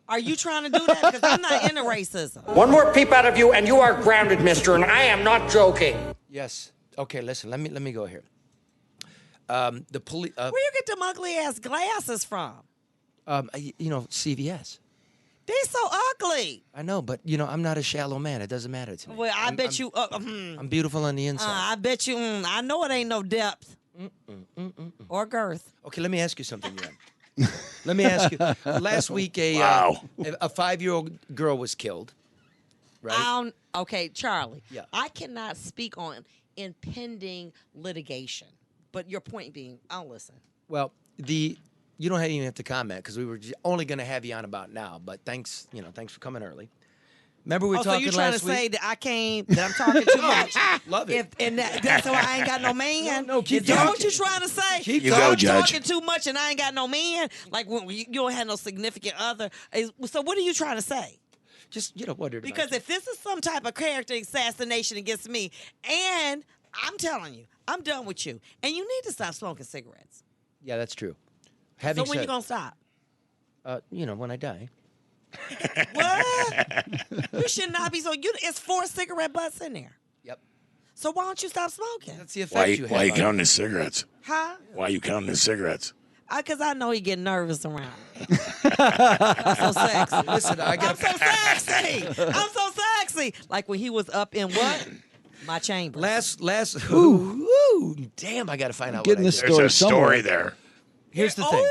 Are you trying to do that? Because I'm not into racism. One more peep out of you, and you are grounded, mister, and I am not joking. Yes. Okay, listen, let me go here. The police Where you get them ugly ass glasses from? CVS. They so ugly. I know, but I'm not a shallow man. It doesn't matter to me. Well, I'm beautiful on the inside. I bet you. I know it ain't no depth or girth. Okay, let me ask you something, Jen. Let me ask you. Last week, a 5-year-old girl was killed. Right? Okay, Charlie. Yeah. I cannot speak on impending litigation, but your point being, I'll listen. Well, you don't even have to comment because we were only going to have you on about now. But thanks for coming early. Remember we were talking so you trying last to say week? that I can't, that I'm talking too much? Love it. That's why I ain't got no man? No, keep Is that what talking. you trying to say? Keep You go, Judge. Talking too much and I ain't got no man? Like when you don't have no significant other? So what are you trying to say? Just wondered. Because if this is some type of character assassination against me, and I'm telling you, I'm done with you. And you need to stop smoking cigarettes. Yeah, that's true. So when you going to stop? When I die. What? You should not be it's 4 cigarette butts in there. Yep. So why don't you stop smoking? That's the effect you have. Why are you counting his cigarettes? Huh? Why are you counting his cigarettes? Because I know he get nervous around me. I'm so sexy. Listen, I'm so sexy. I'm so sexy. Like when he was up in what? My chamber. Last. Ooh, damn! I got to find out. Getting what this I did. story There's a story somewhere. there. Here's the thing.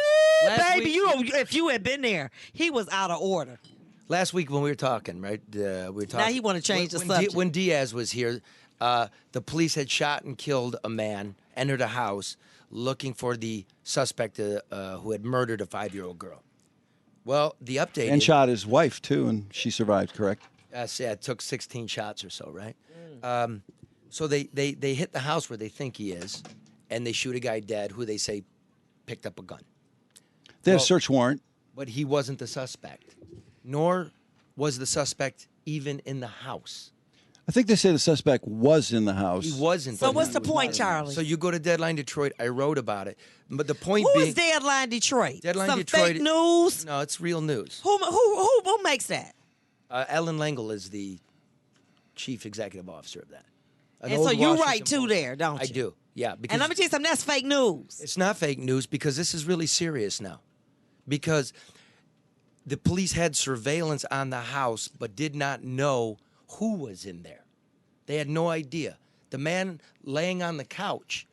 Last Baby, week- if you had been there, he was out of order. Last week when we were talking, right? We were talking. Now he want to change the when subject. When Diaz was here, the police had shot and killed a man, entered a house looking for the suspect who had murdered a 5-year-old girl. Well, the update And is, shot his wife, too, and she survived, correct? it took 16 shots or so, right? So they hit the house where they think he is, and they shoot a guy dead who they say picked up a gun. They had a search warrant. But he wasn't the suspect, nor was the suspect even in the house. I think they say the suspect was in the house. He wasn't. So but what's he the was point, not. Charlie? So you go to Deadline Detroit. I wrote about it. But the point Who being... is Deadline Detroit? Deadline Some Detroit... fake news? No, it's real news. Who makes that? Ellen Lengel is the chief executive officer of that. An And so old you Washington write too Post. there, don't you? I do, yeah. Because And let me tell you something, that's fake news. it's not fake news because this is really serious now. Because the police had surveillance on the house but did not know who was in there. They had no idea. The man laying on the couch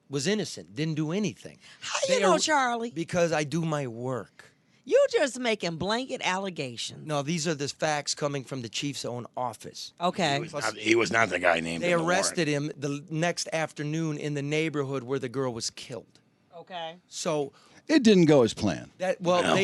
was innocent, didn't do anything. How you know, Charlie? Because I do my work. You're just making blanket allegations. No, these are the facts coming from the chief's own office. Okay. He was not the guy named. They in the arrested him the next afternoon in the neighborhood where the girl was killed. Okay. So It didn't go as planned. they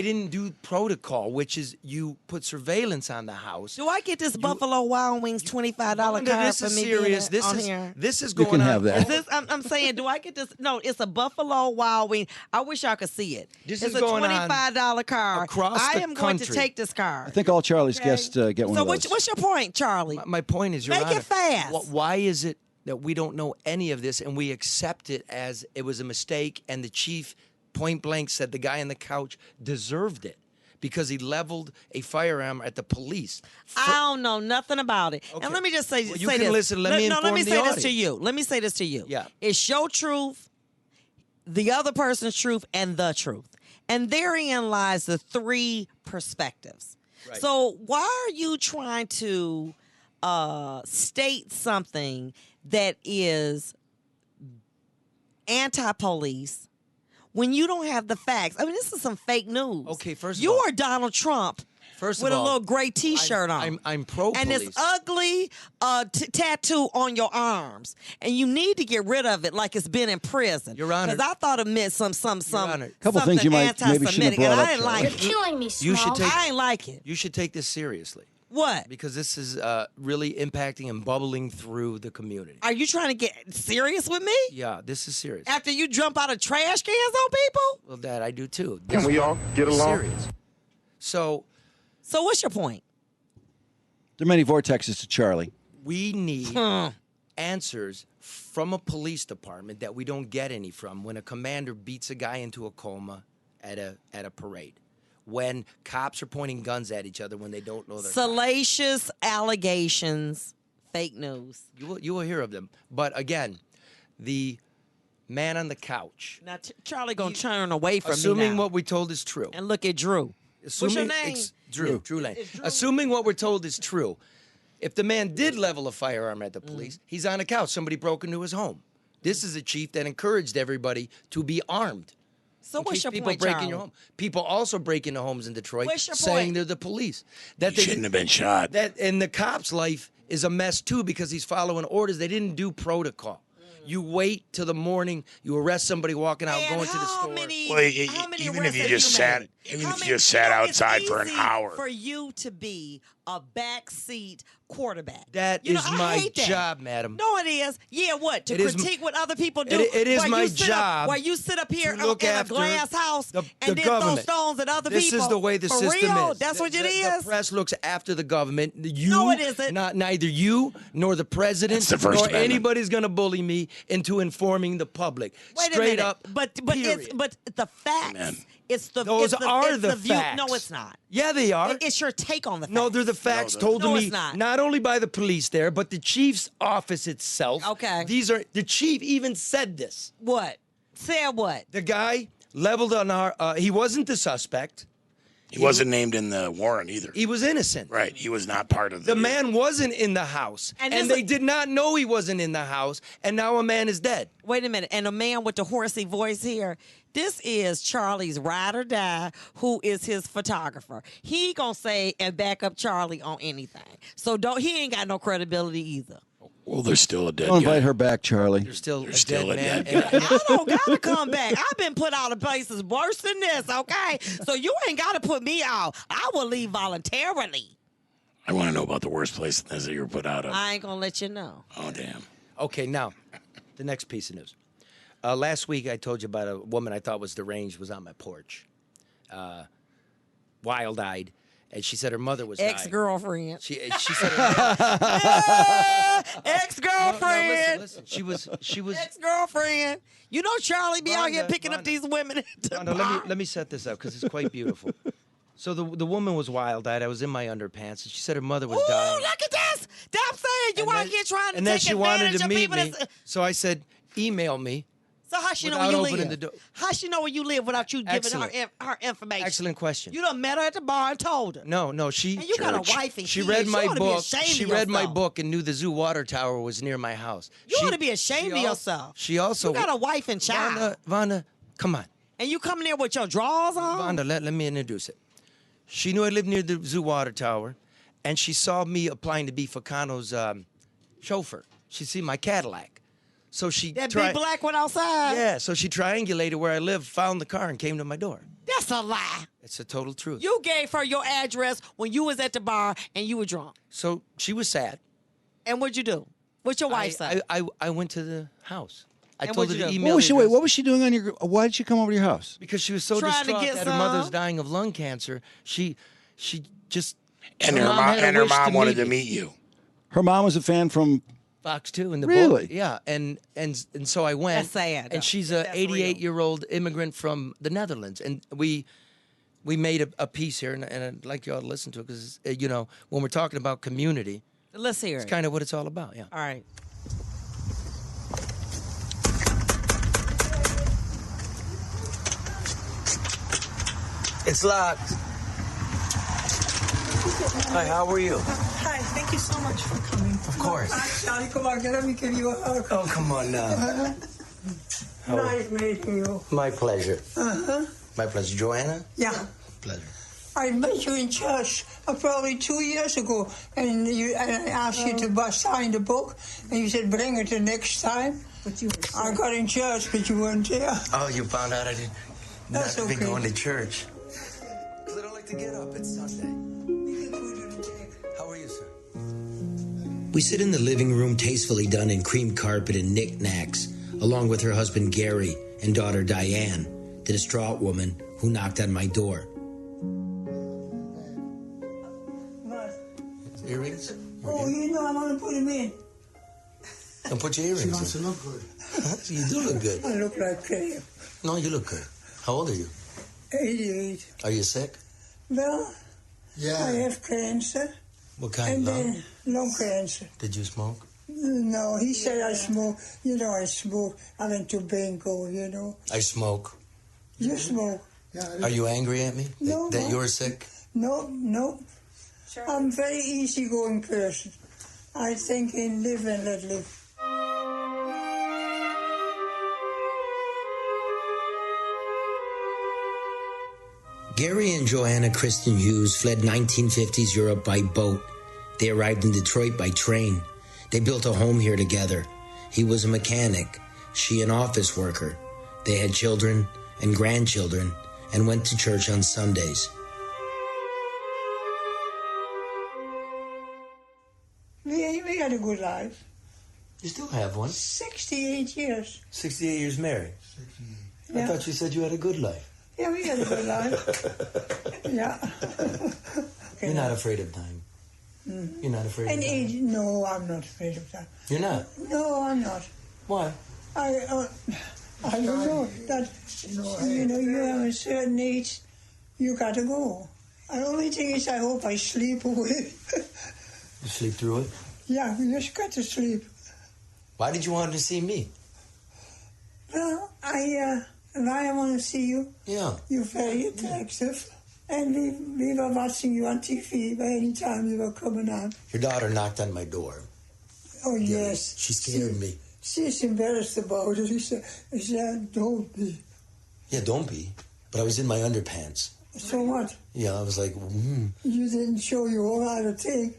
didn't do protocol, which is you put surveillance on the house. Do I get this Buffalo Wild Wings $25 card This for is me serious. being on here? This is You going can on. have that. Is this, I'm saying, do I get this? No, it's a Buffalo Wild Wing. I wish y'all could see it. This it's is a going on $25 card. across I the am going to country. take this card. I think all Charlie's guests get one So of those. what's your point, Charlie? My point is, Your Make Honor, it fast. Why is it that we don't know any of this and we accept it as it was a mistake and the chief point blank said the guy on the couch deserved it because he leveled a firearm at the police? I don't know nothing about it. Okay. And let me just say, Well, you say can this. listen. Let me let me inform the say this to audience. you. Let me say this to you. Yeah. It's your truth, the other person's truth, and the truth. And therein lies the 3 perspectives. Right. So why are you trying to state something that is anti-police when you don't have the facts? I mean, this is some fake news. Okay, first of you all- are Donald Trump. First of with all, a little gray T-shirt on. I'm pro-police. And this ugly tattoo on your arms, and you need to get rid of it like it's been in prison. Your Honor. Because I thought it meant some Honor. Couple things you might maybe shouldn't have anti-Semitic, and brought I up, didn't Charlie. like You're it. killing me, You should Smalls. take- I ain't like it. You should take this seriously What? because this is really impacting and bubbling through the community. Are you trying to get serious with me? Yeah, this is serious. After you jump out of trash cans on people? Well, Dad, I do too. Can we all get This is along? serious. So So what's your point? There are many vortexes to Charlie. we need answers from a police department that we don't get any from when a commander beats a guy into a coma at a parade. When cops are pointing guns at each other when they don't know they're cops. Salacious allegations, fake news. You will hear of them. But again, the man on the couch, Now Charlie gonna turn away from me assuming now what we told is true. and look at Drew. What's your name? Drew Lane. Assuming what we're told is true, if the man did level a firearm at the police, he's on a couch. Somebody broke into his home. This is a chief that encouraged everybody to be armed. So in what's case your people point, break Charlie? in your home. People also break into homes in Detroit What's your saying point? they're the police. He shouldn't have been shot. And the cop's life is a mess too because he's following orders. They didn't do protocol. You wait till the morning. You arrest somebody walking out, And going to the how store. many- Well, how many even if arrests you have just sat, made? even How if many- you just sat You know, it's outside for an easy hour. for you to be a backseat quarterback. That You know, is I my hate that. job, madam. No, it is. Yeah, what? To It is critique what other people do. It is While my you sit job While you sit up here to look in a after glass house the and then government. throw stones at other This people. is the way the For system real? is. That's what it The is. press looks after the government. You, No, it isn't. Neither you nor the president That's the First nor Amendment. anybody's going to bully me into informing the public. Wait a Straight minute. up. But period. the facts. Amen. It's the Those it's the, are it's the view. facts. No, it's not. Yeah, they are. It's your take on the facts. No, they're the facts told to No, me it's not. only by the police there, but the chief's office itself. Okay. These are the chief even said this. What? Said what? The guy leveled on our. He wasn't the suspect. He wasn't named in the warrant either. He was innocent. Right. He was not part of The man wasn't in the house, And and this they did not know he wasn't in the house, and now a man is dead. Wait a minute. And a man with the horsey voice here. This is Charlie's ride or die, who is his photographer. He gonna say and back up Charlie on anything. So he ain't got no credibility either. Well, there's still a dead Don't guy. invite her back, Charlie. There's still still a dead man. guy. I don't gotta come back. I've been put out of places worse than this, okay? So you ain't gotta put me out. I will leave voluntarily. I want to know about the worst place that you were put out of. I ain't gonna let you know. Oh, damn. Okay, now, the next piece of news. Last week, I told you about a woman I thought was deranged was on my porch, wild-eyed, and she said her mother was dying. Ex-girlfriend. She said her Ex-girlfriend. No, listen. She was Ex-girlfriend. You know Charlie be out here Vonda, picking up these women. At the No, bar. let me set this up because it's quite beautiful. So the woman was wild-eyed. I was in my underpants, and she said her mother was dying. Ooh, look at this. I'm saying you out here trying to And then take she wanted advantage to of meet people. me. That's- So I said, email me. So how she know without where you opening live? the door. How she know where you live without you giving Excellent. her information? Excellent question. You done met her at the bar and told her. No, she. And you got a wife and She kids. read You my oughta be book. ashamed She of read my yourself. book and knew the zoo water tower was near my house. You She- ought to be ashamed of she al- yourself. She also. You got a wife and child. Vonda, come on. And you coming there with your drawers on? Vonda, let me introduce it. She knew I lived near the zoo water tower, and she saw me applying to be Ficano's chauffeur. She see my Cadillac. So she That big black one outside? Yeah, so she triangulated where I live, found the car, and came to my door. That's a lie. It's the total truth. You gave her your address when you was at the bar and you were drunk. So she was sad. And what'd you do? What's your wife say? I went to the house. I And told what'd her you to do? email. What was she doing on your? Why did she come over to your house? Because she was so Trying to distraught get that her mother was some. dying of lung cancer. She just And her her mom, had a and her wish mom to wanted to meet you. Her mom was a fan from Fox 2 in the Really? book. Yeah, and so I went. That's sad, though. And she's a That's 88-year-old immigrant from the Netherlands, and we made a piece here, and I'd like y'all to listen to it because when we're talking about community, Let's hear it's it. kind of what it's all about. Yeah. All right. It's locked. Hi, how are you? Hi, thank you so much for coming. Of course. Hi, Charlie, come on, let me give you a hug. Oh, come on now. Oh. Nice meeting you. My pleasure. Uh-huh. My pleasure. Joanna? Yeah. Pleasure. I met you in church probably 2 years ago, and I asked you to sign the book, and you said bring it the next time. But you were I got in church, but you weren't there. Oh, you found out I didn't That's not been okay. going to church. Because I don't like to get up. It's Sunday. How are you, sir? We sit in the living room, tastefully done in cream carpet and knickknacks, along with her husband Gary and daughter Diane, the distraught woman who knocked on my door. What? Earrings? Oh, you know I want to put him in. Don't put your earrings in. She wants to look good. You do look good. I look like No, you look good. How old are you? 88. Are you sick? Well, I have cancer. What kind? And Lung? then lung cancer. Did you smoke? No, he said I smoke. You know I smoke. I went to bingo, you know. I smoke. You smoke. Are you angry at me? No, That no. you're sick? No. I'm a very easygoing person. I think in live and let live. Gary and Joanna Kristen Hughes fled 1950s Europe by boat. They arrived in Detroit by train. They built a home here together. He was a mechanic, she an office worker. They had children and grandchildren and went to church on Sundays. had a good life. You still have one. 68 years. 68 years married. I Yeah. thought you said you had a good life. Yeah, we had a good life. Yeah. You're not afraid of dying. You're not afraid of And dying. age, no, I'm not afraid of that. You're not? No, I'm not. Why? I don't know. That, you know, you have a certain age, you got to go. The only thing is I hope I sleep away. You sleep through it? Yeah, you just got to sleep. Why did you want to see me? Well, why I want to see you. Yeah. You're very attractive. And we were watching you on TV by any time you were coming on. Your daughter knocked on my door. Oh, yes. She scared me. She's embarrassed about it. She said, don't be. Yeah, don't be. But I was in my underpants. So what? Yeah, I was like, You didn't show your whole other thing.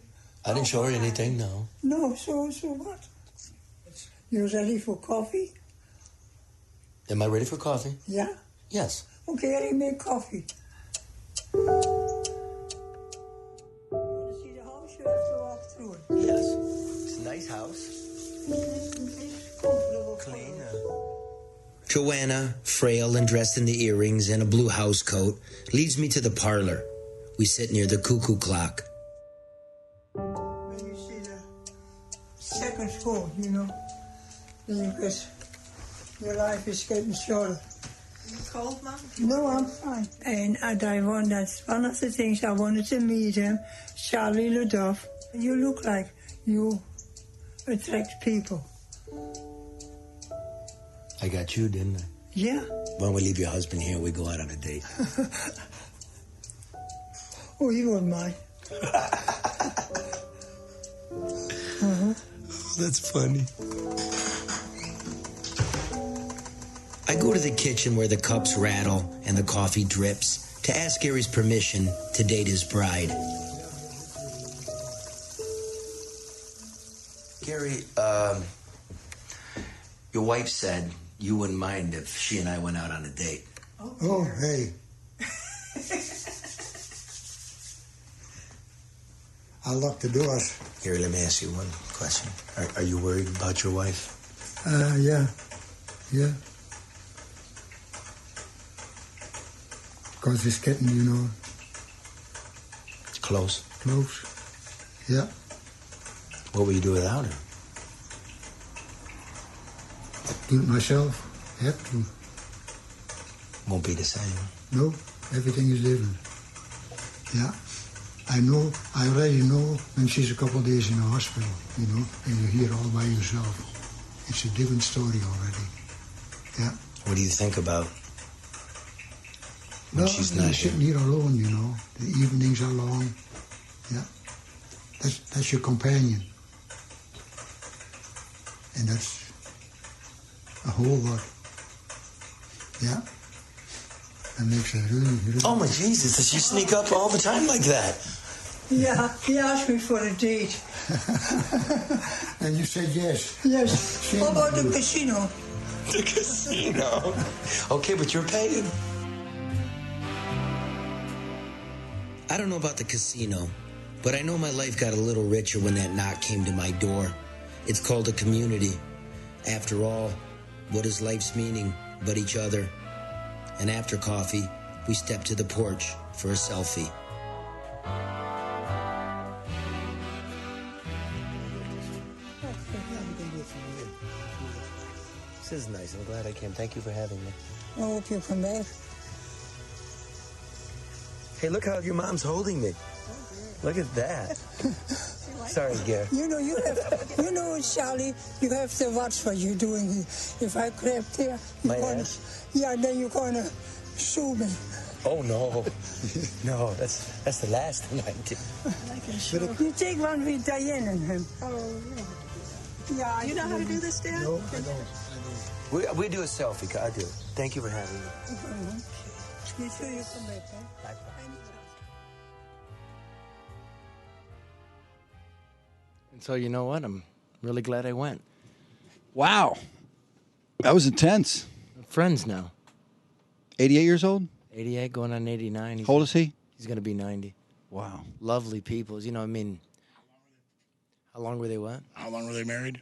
I didn't show her anything, no. No, so what? You ready for coffee? Am I ready for coffee? Yeah? Yes. Okay, I make coffee. You want to see the house? You have to walk through it. Yes. It's a nice house. Clean. Joanna, frail and dressed in the earrings and a blue house coat, leads me to the parlor. We sit near the cuckoo clock. When you see the second phone, you know, then you guess your life is getting shorter. You cold, Mom? No, I'm fine. And that's one of the things I wanted to meet him, Charlie LeDuff. You look like you attract people. I got you, didn't I? Yeah. Why don't we leave your husband here and we go out on a date? Oh, he wouldn't mind. That's funny. I go to the kitchen where the cups rattle and the coffee drips to ask Gary's permission to date his bride. Gary, your wife said you wouldn't mind if she and I went out on a date. Oh, hey. I'll lock the doors. Gary, let me ask you one question. Are you worried about your wife? Yeah. Yeah. Because it's getting, you know... Close? Close. Yeah. What will you do without her? Do it myself. Have to. Won't be the same. No, everything is different. Yeah. I already know when she's a couple of days in the hospital, you know, and you're here all by yourself. It's a different story already. Yeah. What do you think about when Well, she's you're not here? sitting here alone, you know. The evenings are long. Yeah. That's your companion. And that's a whole lot. Yeah. That makes it really, really... Oh, my Jesus, does she sneak up all the time like that? Yeah, he asked me for a date. And you said yes. Yes. How about the casino? The casino? Okay, but you're paying. I don't know about the casino, but I know my life got a little richer when that knock came to my door. It's called a community. After all, what is life's meaning but each other? And after coffee, we step to the porch for a selfie. This is nice. I'm glad I came. Thank you for having me. I hope you come back. Hey, look how your mom's holding me. Look at that. Sorry, Gary. You know, Charlie, you have to watch what you're doing here. If I grab there, My you're gonna, ass? yeah, then you're gonna sue me. Oh, no. No, that's the last thing I do. You take one with Diane and him. Oh, Yeah. you know how to do this, Dad? No, I don't. We do a selfie. I do. Thank you for having me. Make sure you come back, huh? Bye. And so, you know what? I'm really glad I went. Wow. That was intense. We're friends now. 88 years old? 88, going on 89. How old is he? He's going to be 90. Wow. Lovely people. You know, I mean, How long were they what? How long were they married?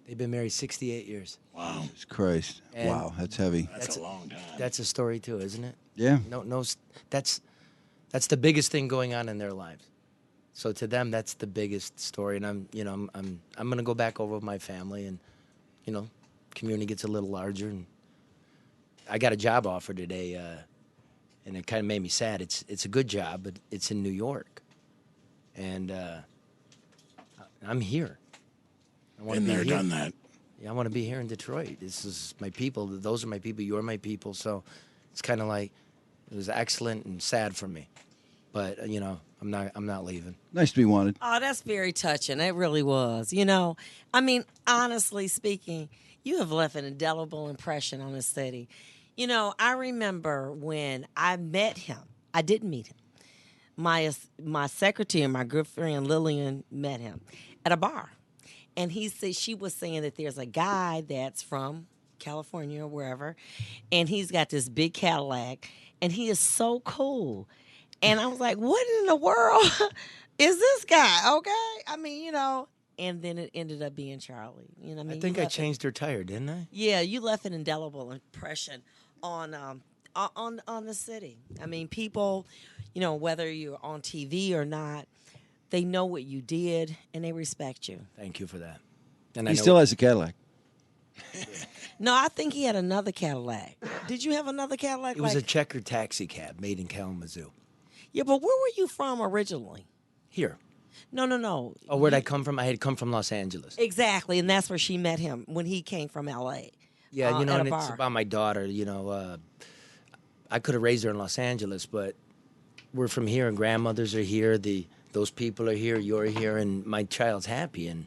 They've been married 68 years. Wow. Jesus Christ. And Wow, that's heavy. That's a long time. That's a story too, isn't it? Yeah. No, that's the biggest thing going on in their lives. So to them, that's the biggest story, and I'm gonna go back over with my family, and community gets a little larger, and I got a job offer today, and it kind of made me sad. It's a good job, but it's in New York, and I'm here. I want to Been be there, here. done that. Yeah, I want to be here in Detroit. This is my people. Those are my people. You're my people. So it's kind of like it was excellent and sad for me, but I'm not leaving. Nice to be wanted. Oh, that's very touching. It really was. I mean, honestly speaking, you have left an indelible impression on the city. I remember when I met him. I didn't meet him. My secretary, my good friend Lillian, met him at a bar. And she was saying that there's a guy that's from California or wherever, and he's got this big Cadillac, and he is so cool. And I was like, what in the world is this guy? Okay. I mean, and then it ended up being Charlie. I think I changed her tire, didn't I? Yeah, you left an indelible impression on the city. I mean, people, whether you're on TV or not, they know what you did, and they respect you. Thank you for that. And He still has a Cadillac. No, I think he had another Cadillac. Did you have another Cadillac? It was a checker taxi cab made in Kalamazoo. Yeah, but where were you from originally? Here. No. Oh, where'd I come from? I had come from Los Angeles. Exactly, and that's where she met him when he came from L.A. Yeah, at a and bar. it's about my daughter. I could have raised her in Los Angeles, but we're from here, and grandmothers are here. Those people are here. You're here, and my child's happy, and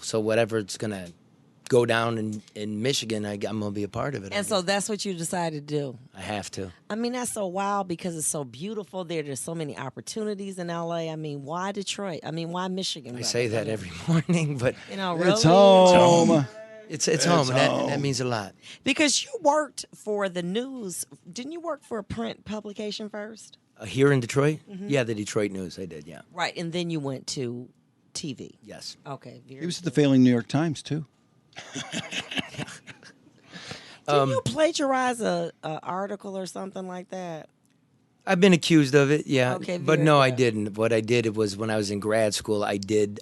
so whatever it's gonna go down in Michigan, I'm gonna be a part of it. And so that's what you decided to do. I have to. I mean, that's so wild because it's so beautiful there. There's so many opportunities in L.A. I mean, why Detroit? I mean, why Michigan? I say that every morning, but really? It's home. It's home, and that means a lot. Because you worked for the news. Didn't you work for a print publication first? Here in Detroit? Mhm. Yeah, the Detroit News. I did, yeah. Right, and then you went to TV. Yes. Okay. He was at the failing New York Times, too. Didn't you plagiarize a article or something like that? I've been accused of it, yeah. Okay, but very no, good. I didn't. What I did was when I was in grad school, I did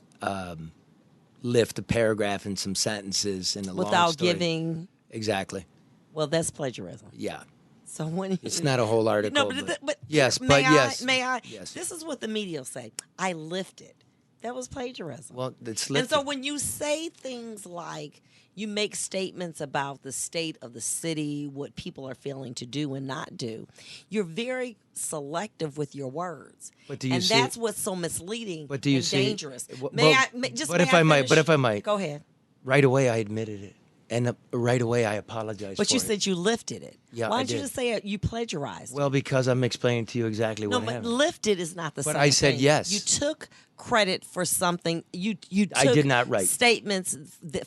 lift a paragraph and some sentences in a long Without story. giving. Exactly. Well, that's plagiarism. Yeah. So when It's not a whole article. No, but yes, may but I, yes. May I? Yes. This is what the media will say. I lifted. That was plagiarism. Well, it's And lifted. so when you say things like you make statements about the state of the city, what people are failing to do and not do, you're very selective with your words. But do you and see- that's what's so misleading But do you and see- dangerous. Well, May I just but may if I might- finish? but if I might. Go ahead. Right away, I admitted it. And right away, I apologized But for you it. said you lifted it. Yeah, Why I don't you did. just say you plagiarized? Well, because I'm explaining to you exactly No, what but happened. lifted is not the But same I said thing. yes. You took credit for something. You took I did not write. statements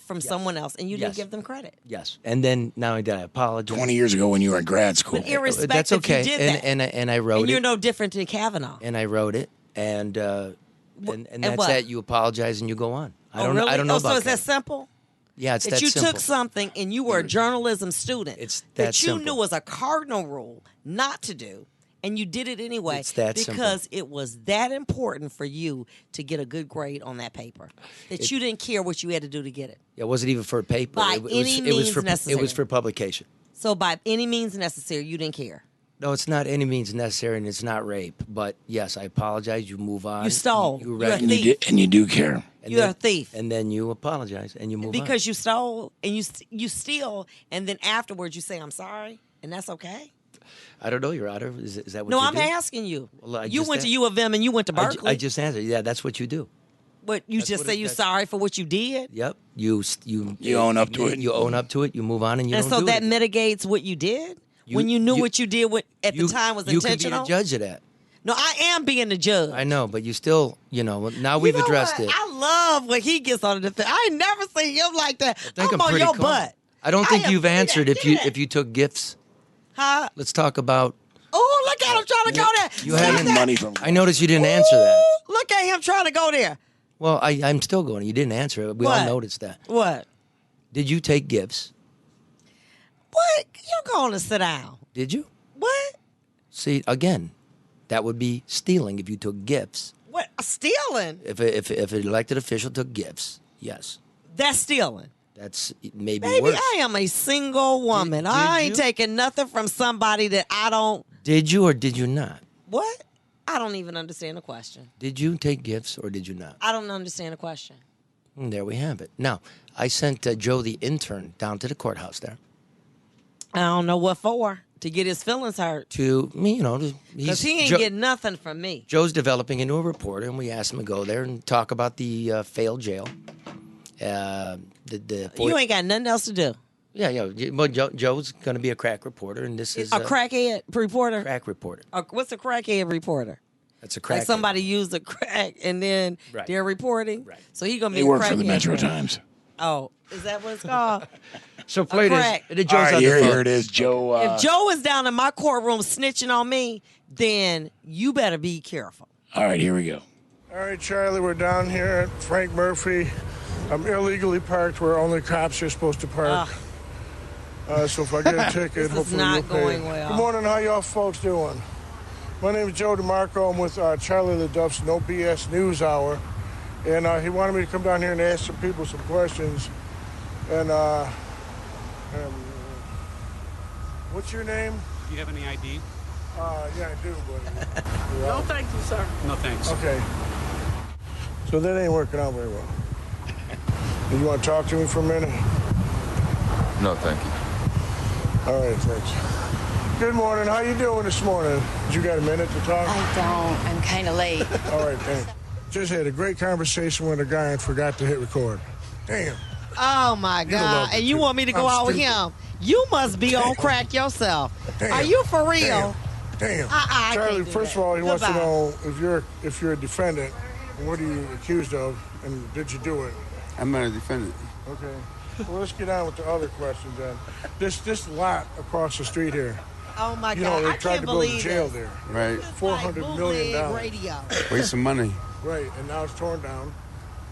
from someone else, and you Yes. didn't give them credit. Yes. And then not only did I apologize. 20 years ago when you were in grad school. But irrespective, That's okay. you did and, that. and I wrote and it. you're no different than Kavanaugh. And I wrote it, and that's what? it. You apologize and you go on. I Oh, don't. really? I don't know oh, about so it's that that. simple? Yeah, it's that that you simple. took something and you were a journalism student It's that that you simple. knew was a cardinal rule not to do, and you did it anyway. It's that simple. because it was that important for you to get a good grade on that paper that you didn't care what you had to do to get it. It wasn't even for a paper. By it was, any it was means for necessary. It was for publication. So by any means necessary, you didn't care. No, it's not any means necessary, and it's not rape. But yes, I apologize. You move on. You stole. You You're a read- thief. And you do care. and You're then- a thief. And then you apologize and you move on. Because you stole and you steal, and then afterwards you say I'm sorry, and that's okay. I don't know, Your Honor. Is that what No, you I'm do? asking you. Well, I You just went to asked- U of M and you went to I Berkeley. just answered. Yeah, that's what you do. But you That's just what say it- you're that's- sorry for what you did, Yep. You own up to it. You own up to it. You move on, and you and don't so do that it. mitigates what you did when you knew what you did at the time was you intentional. can be a judge of that. No, I am being the judge. I know, but you still, now we've You know addressed what? it. I love when he gets on the defense. I ain't never seen him like that. I think I'm I'm on pretty your calm. butt. I don't think am- you've give me that, answered give me that. if you took gifts. Huh? Let's talk about. Oh, look at him trying to go there. You Look haven't. at- money from. I noticed you didn't answer that. Look at him trying to go there. Well, I'm still going. You didn't answer it. We all noticed that. What? Did you take gifts? What? You're going to sit down. Did you? What? See, again, that would be stealing if you took gifts. What? Stealing? If an elected official took gifts, yes. That's stealing. That's maybe Baby, worse. I am a single woman. Did I ain't you? taking nothing from somebody that I don't. Did you or did you not? What? I don't even understand the question. Did you take gifts or did you not? I don't understand the question. And there we have it. Now, I sent Joe the intern down to the courthouse there. I don't know what for. To get his feelings hurt. To me, you know, Because he ain't getting nothing from me. Joe's developing into a reporter, and we asked him to go there and talk about the failed jail. You ain't got nothing else to do. Yeah. Well, Joe's going to be a crack reporter, and this is a crackhead reporter. Crack reporter. What's a crackhead reporter? That's a crack. Like somebody used a crack and then they're reporting. Right. So he's going to be. He a worked for the crackhead. Metro Times. Oh, is that what it's called? So play crack. this. All right, here it is, Joe. If Joe is down in my courtroom snitching on me, then you better be careful. All right, here we go. All right, Charlie, we're down here at Frank Murphy. I'm illegally parked where only cops are supposed to park. So if I get a ticket, This is hopefully not you'll pay. going well. Good morning, how y'all folks doing? My name is Joe DeMarco. I'm with Charlie LeDuff's No BS News Hour. And he wanted me to come down here and ask some people some questions. And what's your name? Do you have any ID? Yeah, I do, but... No, thank you, sir. No, thanks. Okay. So that ain't working out very well. You want to talk to me for a minute? No, thank you. All right, thanks. Good morning. How you doing this morning? You got a minute to talk? I don't. I'm kind of late. All right, thanks. Just had a great conversation with a guy and forgot to hit record. Damn. Oh, my God. And you want me to go out with him? You must be on crack yourself. Damn. Are you for real? Damn. I Charlie, can't do first that. of all, he wants to Goodbye. know if you're a defendant, what are you accused of, and did you do it? I'm not a defendant. Okay. Well, let's get on with the other questions then. This lot across the street here. Oh, my You God. know, I they tried can't to build a believe jail this. there. Right. $400 million. Radio. Waste of money. Right, and now it's torn down.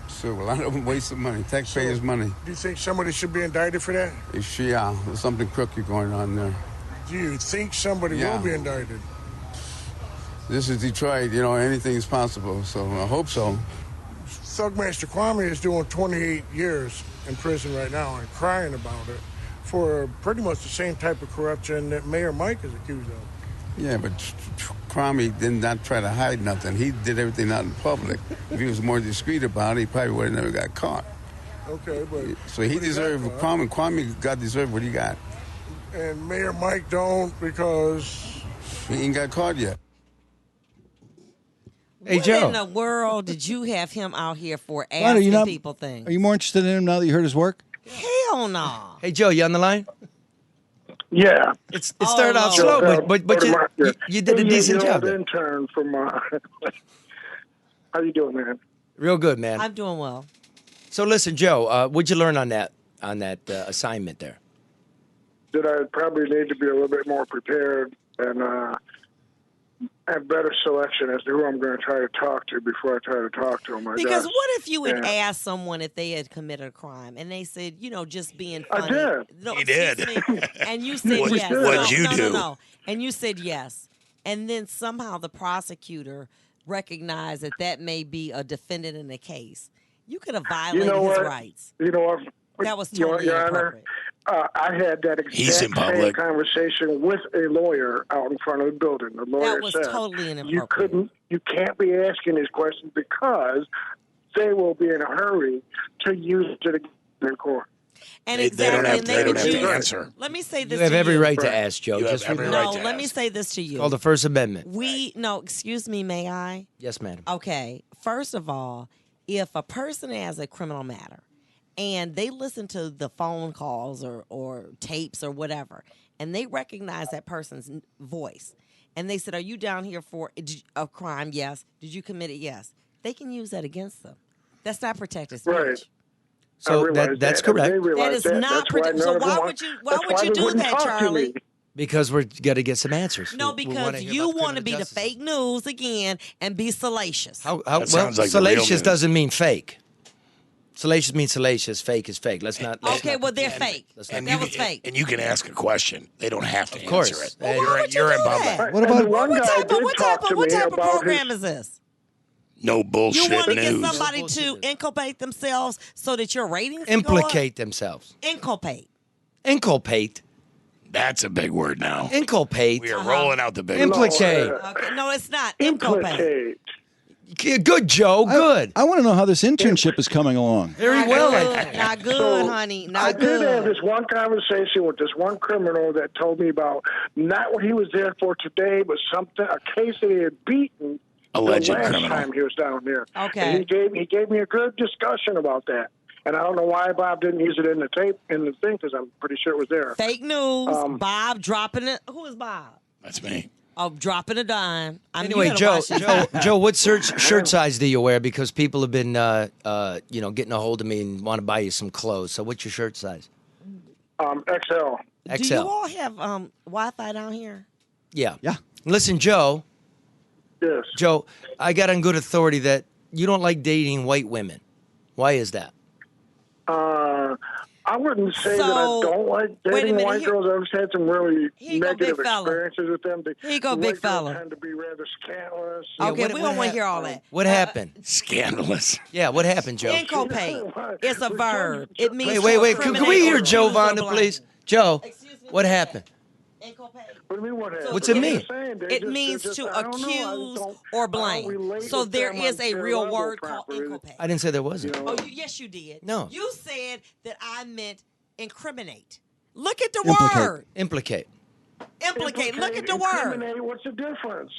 So a lot of them waste of money. Taxpayers' money. Do you think somebody should be indicted for that? Yeah, there's something crooked going on there. Do you think somebody will be indicted? This is Detroit. You know, anything is possible. So I hope so. Thugmaster Kwame is doing 28 years in prison right now and crying about it for pretty much the same type of corruption that Mayor Mike is accused of. Yeah, but Kwame did not try to hide nothing. He did everything out in public. If he was more discreet about it, he probably would have never got caught. Okay, but... So he deserved, Kwame got deserved what he got. And Mayor Mike don't because... He ain't got caught yet. Hey, What Joe. in the world did you have him out here for Why, are asking you not- people things? Are you more interested in him now that you heard his work? Hell no. Hey, Joe, you on the line? Yeah. It started out slow, but you did a decent job there. Intern from... How you doing, man? Real good, man. I'm doing well. So listen, Joe, what'd you learn on that assignment there? That I probably need to be a little bit more prepared and have better selection as to who I'm going to try to talk to before I try to talk to them. Because what if you had asked someone if they had committed a crime and they said, just being funny? I did. No, He did. excuse me. And you said What'd yes. you do? No. And you said yes. And then somehow the prosecutor recognized that may be a defendant in the case. You could have violated his rights. You know what? That was totally Your Honor, inappropriate. I had that He's in exact same public. conversation with a lawyer out in front of the building. The lawyer That was said, totally inappropriate. you can't be asking these questions because they will be in a hurry to use it against in court. And They don't have, and they don't could have to use- answer. Let me say this You have to every you. right to ask, Joe. You have Just every remember. right No, to let me ask. say this to you. Called the First Amendment. Excuse me, may I? Yes, madam. Okay, first of all, if a person has a criminal matter and they listen to the phone calls or tapes or whatever, and they recognize that person's voice, and they said, are you down here for a crime? Yes. Did you commit it? Yes. They can use that against them. That's not protected speech. Right. So that's correct. That is not protected. So why would you do that, Charlie? Because we're got to get some answers. No, We because wanna hear you about the want to be criminal the justice fake news again and be salacious. How That sounds like the real salacious news. doesn't mean fake. Salacious means salacious. Fake is fake. Let's not. Okay, well, they're fake. That was fake. And you can ask a question. They don't have to course. answer it. Well, why would you You're do in bubble. that? What about What type of program is this? No bullshit You want to get news. somebody to inculpate themselves so that your ratings can go up? Implicate themselves. Inculpate. Inculpate. That's a big word now. Inculpate. We are rolling out the big Implicate. Okay, no, it's not. Inculpate. Good, Joe. Good. I want to know how this internship is coming along. Very well. Not good, honey. Not I good. did have this one conversation with this one criminal that told me about not what he was there for today, but a case that he had beaten Alleged the last criminal. time he was down there. Okay. And he gave me a good discussion about that. And I don't know why Bob didn't use it in the tape, in the thing, because I'm pretty sure it was there. Fake news. Bob dropping it. Who is Bob? That's me. Oh, dropping a dime. Anyway, Joe, what shirt size do you wear? Because people have been, getting a hold of me and want to buy you some clothes. So, what's your shirt size? XL. Do you all have Wi-Fi down here? Yeah. Listen, Joe. Yes. Joe, I got on good authority that you don't like dating white women. Why is that? I wouldn't say that I don't like dating white girls. I've just had some really negative experiences with them. Here you go, big white girls fella. tend to be rather scandalous. Okay, we don't want to hear all that. What happened? Scandalous. Yeah, what happened, Joe? Inculpate. It's a verb. It means Wait. to Can we incriminate hear or Joe accuse or Vonda, blame. please? Joe, what happened? What do you mean, what happened? What's it mean? It means to accuse or blame. So there is a real word called inculpate. I didn't say there wasn't. Yes, you did. No. You said that I meant incriminate. Look at the word. Implicate. Implicate. Look at the word. Incriminate, what's the difference?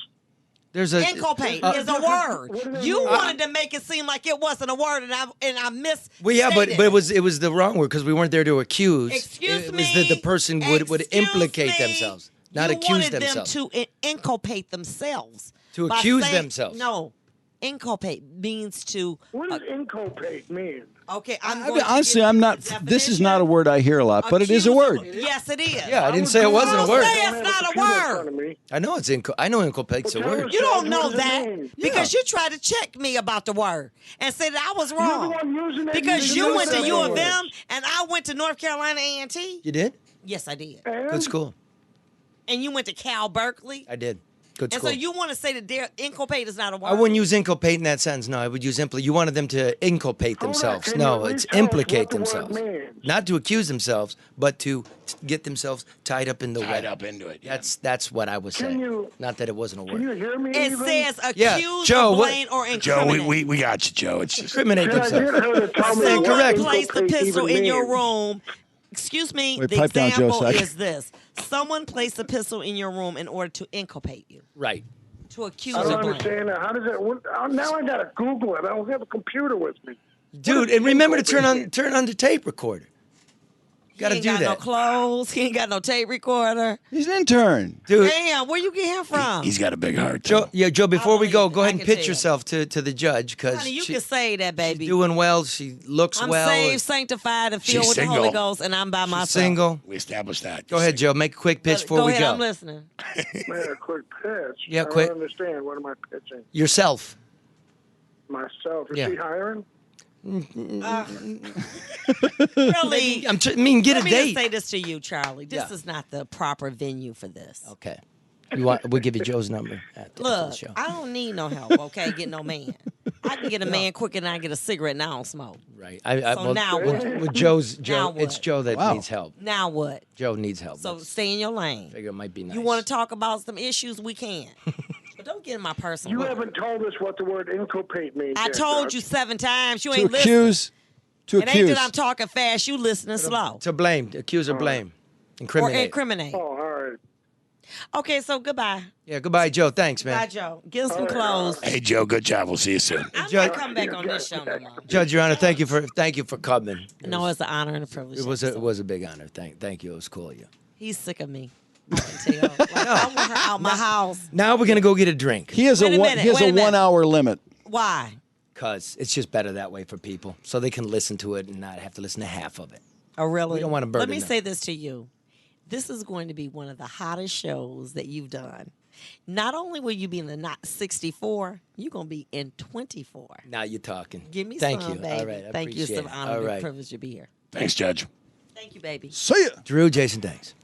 There's a Inculpate is a word. You wanted to make it seem like it wasn't a word, and I missed. Well, yeah, but it was the wrong word because we weren't there to accuse. Excuse it me. was that the person would implicate themselves, not accuse themselves. You wanted them to inculpate themselves. To by accuse saying- themselves. No, inculpate means to. What does inculpate mean? Okay, Honestly, I'm not. This is not a word I hear a lot, but it is a word. Yes, it is. Yeah, I didn't say it wasn't a word. Say it's not a word. I know I know inculpate's a word. You don't know that because you tried to check me about the word and said that I was wrong. Because you went to U of M and I went to North Carolina A&T. You did? Yes, I did. Good school. And you went to Cal Berkeley. I did. Good and school. so you want to say that inculpate is not a word? I wouldn't use inculpate in that sense. No, I would use implicate. You wanted them to inculpate themselves. No, it's implicate themselves. Not to accuse themselves, but to get themselves tied up in the Tied web. up into it. Yeah. That's what I was saying. Not that it wasn't a word. Can you hear me? It says accuse, Yeah, Joe, blame, or Joe, incriminate. we got you, Joe. It's just Incriminate themselves. Someone Correct. placed the pistol in your room. Excuse me. Wait, the pipe down, Joe, example a sec. is this: someone placed a pistol in your room in order to inculpate you, Right. to accuse I or don't blame. understand that. How does that? Now I gotta Google it. I don't have a computer with me. Dude, and remember to turn on the tape recorder. Got to He do ain't got no that. clothes. He ain't got no tape recorder. He's an intern. Dude, Damn, where you get him from? he's got a big heart. Joe, Joe, before we go, go ahead and can pitch tell. yourself to the judge because Honey, you can say that, baby. doing well. She looks I'm well. saved, sanctified, and filled She's with the Holy single. Ghost, and I'm by myself. Single. We established that. Go ahead, Joe. Make a quick pitch before Go we ahead, go. I'm listening. Man, a quick pitch. Yeah, I quick. don't understand. What am I pitching? Yourself. Myself. Is Yeah. she hiring? Really? Get Let a me just date. say this to you, Charlie. This Yeah. is not the proper venue for this. Okay. We'll give you Joe's number after the Look, show. I don't need no help, okay? Get no man. I can get a man quicker than I get a cigarette and I don't smoke. Right. So now what? With Joe, Now it's what? Joe that Wow. needs help. Now what? Joe needs help. So Let's stay in your lane. figure it might be nice. You want to talk about some issues? We can. But don't get in my personal You life. haven't told us what the word inculpate means. I yet, told Judge. you 7 times. You To ain't listening. accuse. To It ain't accuse. that I'm talking fast. You listening slow. to blame, accuse or blame, Or incriminate. incriminate. Oh, all right. Okay, so goodbye. Yeah. Goodbye, Joe. Thanks, man. Bye, Joe. Get him some clothes. Hey, Joe, good job. We'll see you soon. I'm Judge- not coming back on this show no more. Judge, Your Honor, thank you for coming. No, it's an honor and a privilege. It was a big honor. Thank you. It was cool of you. He's sick of me. I can tell. Like, I want her out my house. Now we're gonna go get a drink. He has Wait a a minute, he has wait a a minute. 1 hour limit. Why? Cause it's just better that way for people, so they can listen to it and not have to listen to half of it. Oh, really? We don't wanna burden Let me them. say this to you. This is going to be one of the hottest shows that you've done. Not only will you be in the 64, you're going to be in 24. Now you're talking. Give me Thank some, you. baby. All right, I Thank you. It's appreciate an it. honor All and right. privilege to be here. Thanks, Judge. Thank you, baby. See ya. Drew, Jason, thanks.